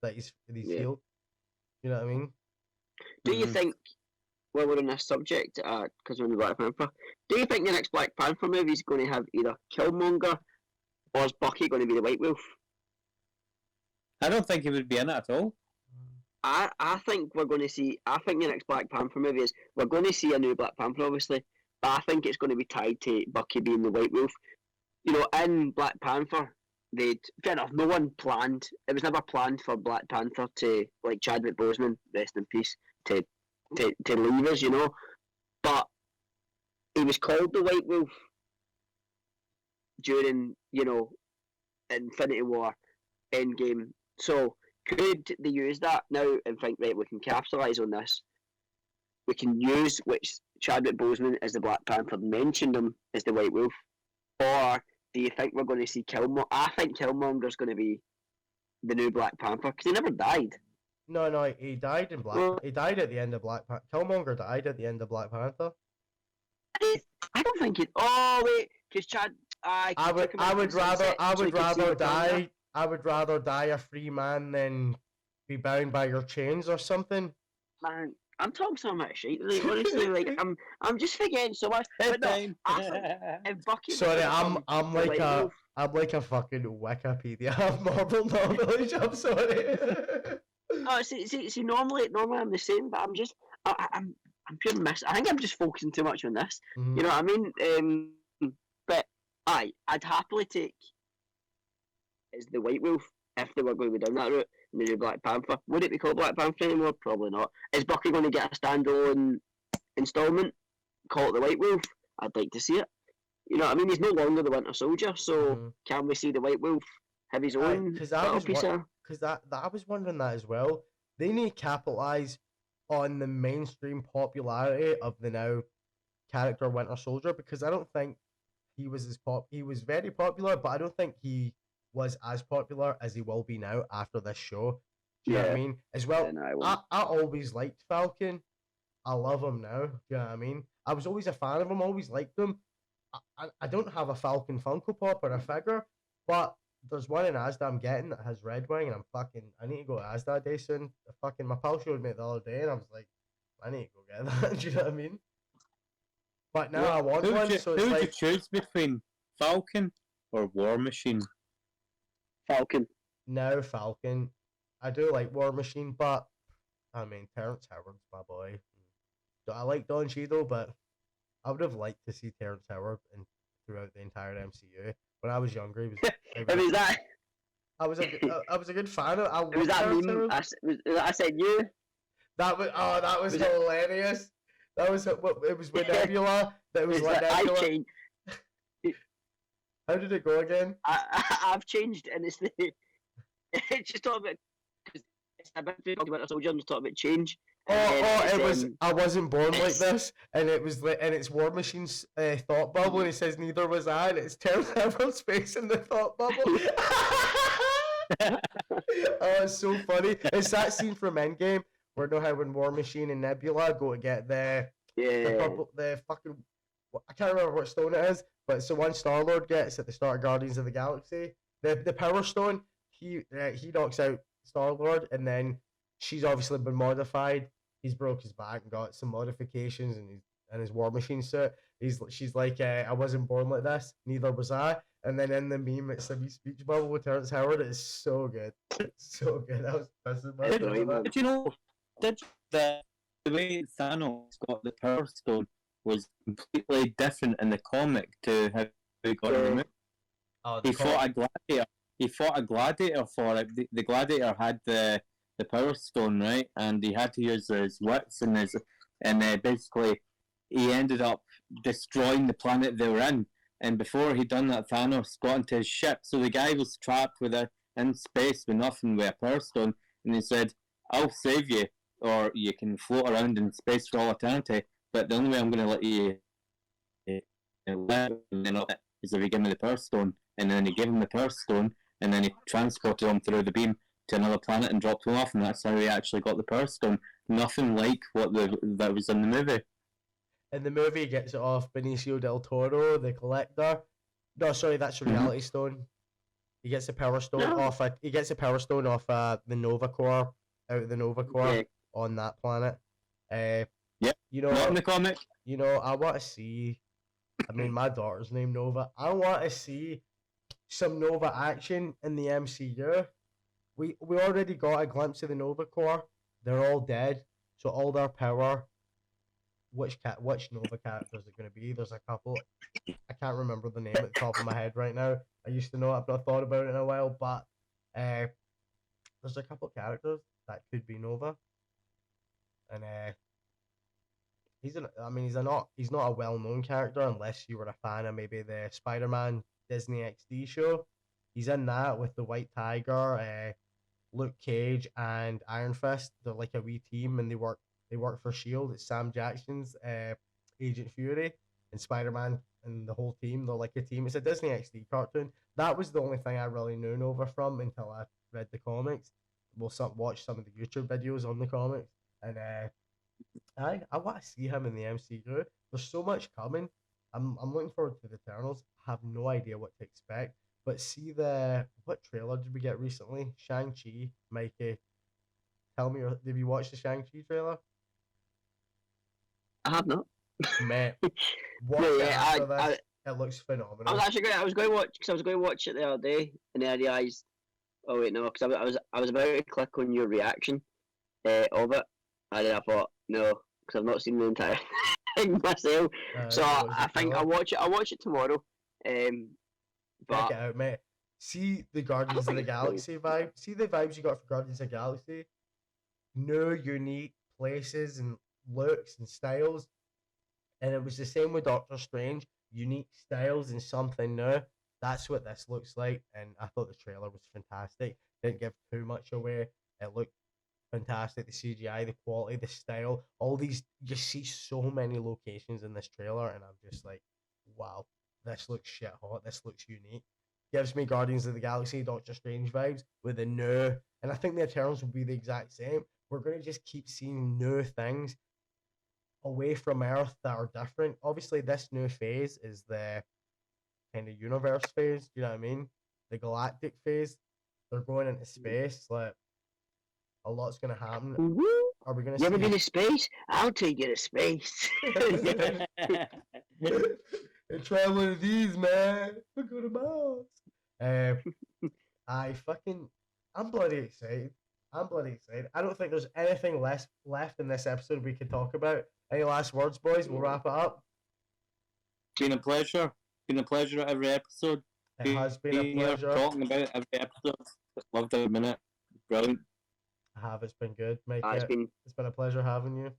that he's healed. You know what I mean? Do you think? Well, we're on this subject because we're in the Black Panther. Do you think the next Black Panther movie is going to have either Killmonger or is Bucky going to be the White Wolf? I don't think he would be in it at all. I think we're going to see. I think the next Black Panther movie is we're going to see a new Black Panther, obviously, but I think it's going to be tied to Bucky being the White Wolf. You know, in Black Panther, fair enough. No one planned. It was never planned for Black Panther to like Chadwick Boseman, rest in peace, to leave us. You know, but he was called the White Wolf during Infinity War, Endgame. So. Could they use that now and think, right, we can capitalise on this. We can use which Chadwick Boseman as the Black Panther mentioned him as the White Wolf. Or do you think we're going to see Killmonger? I think Killmonger's going to be the new Black Panther because he never died. No, he died in Black. Well, He died at the end of Black Panther. Killmonger died at the end of Black Panther. I don't think it. Oh wait, because Chad. I would rather die. I would rather die a free man than be bound by your chains or something. Man, I'm talking so much shit. Like, honestly, like I'm just forgetting so much. But no, I think if Bucky. Sorry, I'm like a fucking Wikipedia of Marvel knowledge. I'm sorry. Oh, see, normally I'm the same, but I'm pure miss. I think I'm just focusing too much on this. Mm-hmm. You know what I mean? But I'd happily take is the White Wolf if they were going to go down that route. And the new Black Panther. Would it be called Black Panther anymore? Probably not. Is Bucky going to get a standalone installment? Call it the White Wolf? I'd like to see it. You know what I mean? He's no longer the Winter Soldier, so can we see the White Wolf have his own little piece of? Because I was wondering that as well. They need to capitalize on the mainstream popularity of the now character Winter Soldier, because I don't think he was he was very popular, but I don't think he was as popular as he will be now after this show. Do you know what I mean? As well, I always liked Falcon. I love him now. Do you know what I mean? I was always a fan of him, always liked him. I don't have a Falcon Funko Pop or a figure, but there's one in Asda I'm getting that has Red Wing, and I need to go to Asda day soon. My pal showed me it the other day, and I was like, I need to go get that. Do you know what I mean? But now I want one, so it's who like... would you choose between Falcon or War Machine? Falcon. No, Falcon. I do like War Machine, but I mean, Terrence Howard's my boy. I like Don Cheadle, but I would have liked to see Terrence Howard throughout the entire MCU. When I was younger, he was. I was a good fan of. Was that meme? I said you. That was hilarious. That was it was with Nebula. That was like Nebula. I've changed. How did it go again? I've changed, and it's it's just talking about because it's about talking about a soldier and talking about change. It was I wasn't born like this, and it was and it's War Machine's thought bubble, and he says neither was I, and it's Terrence Howard's face in the thought bubble. Oh, it's so funny. It's that scene from Endgame where when War Machine and Nebula go to get the fucking, I can't remember what stone it is, but it's the one Star-Lord gets at the start of Guardians of the Galaxy. The Power Stone. He knocks out Star-Lord, and then she's obviously been modified. He's broke his back and got some modifications in his War Machine suit. She's like, I wasn't born like this, neither was I. And then in the meme, it's a wee speech bubble with Terrence Howard. It's so good. It's so good. That was pissing my head. Did you know the way Thanos got the Power Stone was completely different in the comic to how he got it in the movie? He fought a gladiator for it. The gladiator had the Power Stone, right? And he had to use his wits and basically he ended up destroying the planet they were in. And before he'd done that, Thanos got into his ship. So the guy was trapped in space with nothing with a Power Stone. And he said, I'll save you, or you can float around in space for all eternity. But the only way I'm going to let you live is if you give me the Power Stone. And then he gave him the Power Stone, and then he transported him through the beam to another planet and dropped him off. And that's how he actually got the Power Stone. Nothing like what that was in the movie. In the movie, he gets it off Benicio del Toro, the collector. No, sorry, that's a reality stone. He gets a Power Stone off. He gets a Power Stone off the Nova Core, out of the Nova Core on that planet. You know, not in the comic. You know, I want to see. I mean, my daughter's named Nova. I want to see some Nova action in the MCU. We already got a glimpse of the Nova Corps. They're all dead, so all their power. Which Nova characters are going to be? There's a couple. I can't remember the name at the top of my head right now. I used to know it, I've not thought about it in a while, but there's a couple characters that could be Nova, and he's not a well-known character unless you were a fan of maybe the Spider-Man Disney XD show. He's in that with the White Tiger, Luke Cage, and Iron Fist. They're like a wee team, and they work for S.H.I.E.L.D. It's Sam Jackson's Agent Fury, and Spider-Man and the whole team, they're like a team. It's a Disney XD cartoon. That was the only thing I really knew Nova from until I read the comics. We'll watch some of the YouTube videos on the comics, and I want to see him in the MCU. There's so much coming. I'm looking forward to the Eternals. I have no idea what to expect, but see what trailer did we get recently? Shang-Chi, Mikey. Tell me, did you watch the Shang-Chi trailer? I have not. Mate, watch it after this. It looks phenomenal. I was going to watch it the other day, and then I realised, oh wait, no, because I was about to click on your reaction of it, and then I thought, no, because I've not seen the entire thing myself. So I think I'll watch it tomorrow. But check it out, mate. See the Guardians of the Galaxy vibe. See the vibes you got for Guardians of the Galaxy. New, unique places and looks and styles. And it was the same with Doctor Strange. Unique styles and something new. That's what this looks like. And I thought the trailer was fantastic. Didn't give too much away. It looked fantastic. The CGI, the quality, the style. All these, you see so many locations in this trailer. And I'm just like, wow, this looks shit hot. This looks unique. Gives me Guardians of the Galaxy, Doctor Strange vibes with a new. And I think the Eternals will be the exact same. We're going to just keep seeing new things away from Earth that are different. Obviously, this new phase is the kind of universe phase. Do you know what I mean? The galactic phase. They're going into space. Like, a lot's going to happen. Are we going to see... You ever been to space? I'll take you to space. Try one of these, man. We'll go to Mars. I'm bloody excited. I don't think there's anything left in this episode we can talk about. Any last words, boys? We'll wrap it up. Been a pleasure. Been a pleasure at every episode. It has been a pleasure. Talking about every episode. Loved every minute. Brilliant. It's been good, Mike. It's been a pleasure having you.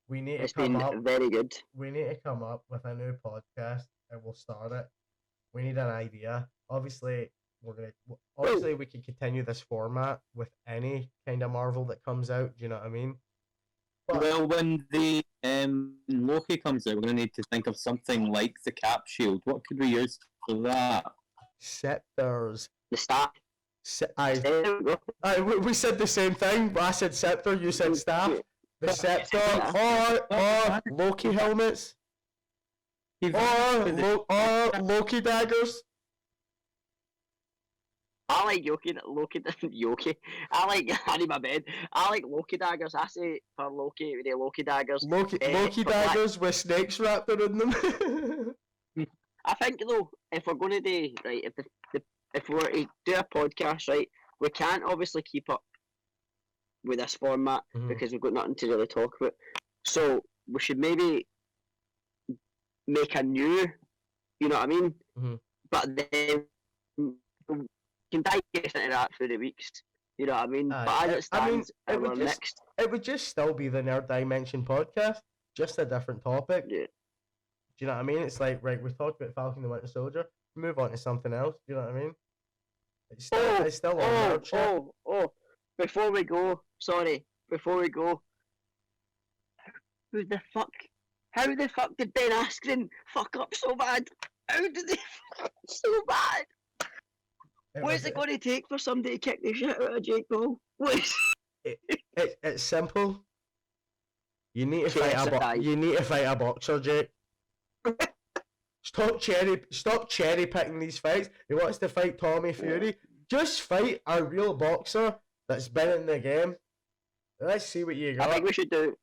We need to come up. Very good. We need to come up with a new podcast and we'll start it. We need an idea. Obviously, we can continue this format with any kind of Marvel that comes out. Do you know what I mean? But, well, when the Loki comes out, we're going to need to think of something like the Cap Shield. What could we use for that? Scepters. The staff. We said the same thing, but I said scepter, you said staff. The scepter, or Loki helmets, or Loki daggers. I like Loki. I like I need my bed. I like Loki daggers. I say for Loki, the Loki daggers. Loki daggers with snakes wrapped around them. I think though, if we're going to do right, if we're to do a podcast, right, we can't obviously keep up with this format because we've got nothing to really talk about. So we should maybe make a new, you know what I mean? But then we can digest into that through the weeks. You know what I mean? But as it stands, it would just still be the Nerd Dimension podcast, just a different topic. Yeah. Do you know what I mean? It's like, right, we talked about Falcon the Winter Soldier, move on to something else. Do you know what I mean? It's still on nerd shit. Before we go, how the fuck did Ben Askren fuck up so bad? How did they fuck up so bad? What is it going to take for somebody to kick the shit out of Jake Paul? It's simple. You need to fight a boxer, Jake. Stop cherry picking these fights. He wants to fight Tommy Fury. Just fight a real boxer that's been in the game. Let's see what you got. I think we should do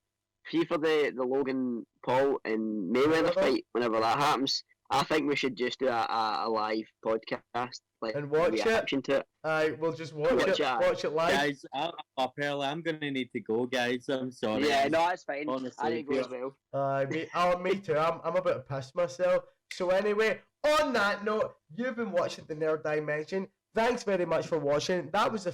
for the Logan Paul and Mayweather fight whenever that happens. I think we should just do a live podcast, like, and watch reaction to it. We'll just watch it live. Guys, I'm gonna need to go, guys. I'm sorry. Yeah, no, it's fine. Honestly, I need to go as well. Me too. I'm a bit pissed myself. So anyway, on that note, you've been watching the Nerd Dimension. Thanks very much for watching. That was the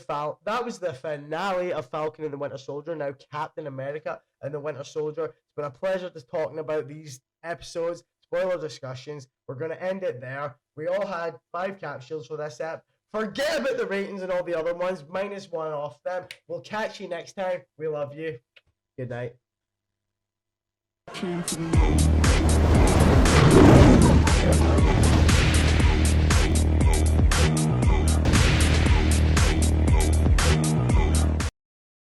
finale of Falcon and the Winter Soldier, now Captain America and the Winter Soldier. It's been a pleasure just talking about these episodes, spoiler discussions. We're going to end it there. We all had 5 capsules for this app. Forget about the ratings and all the other ones. -1 off them. We'll catch you next time. We love you. Good night.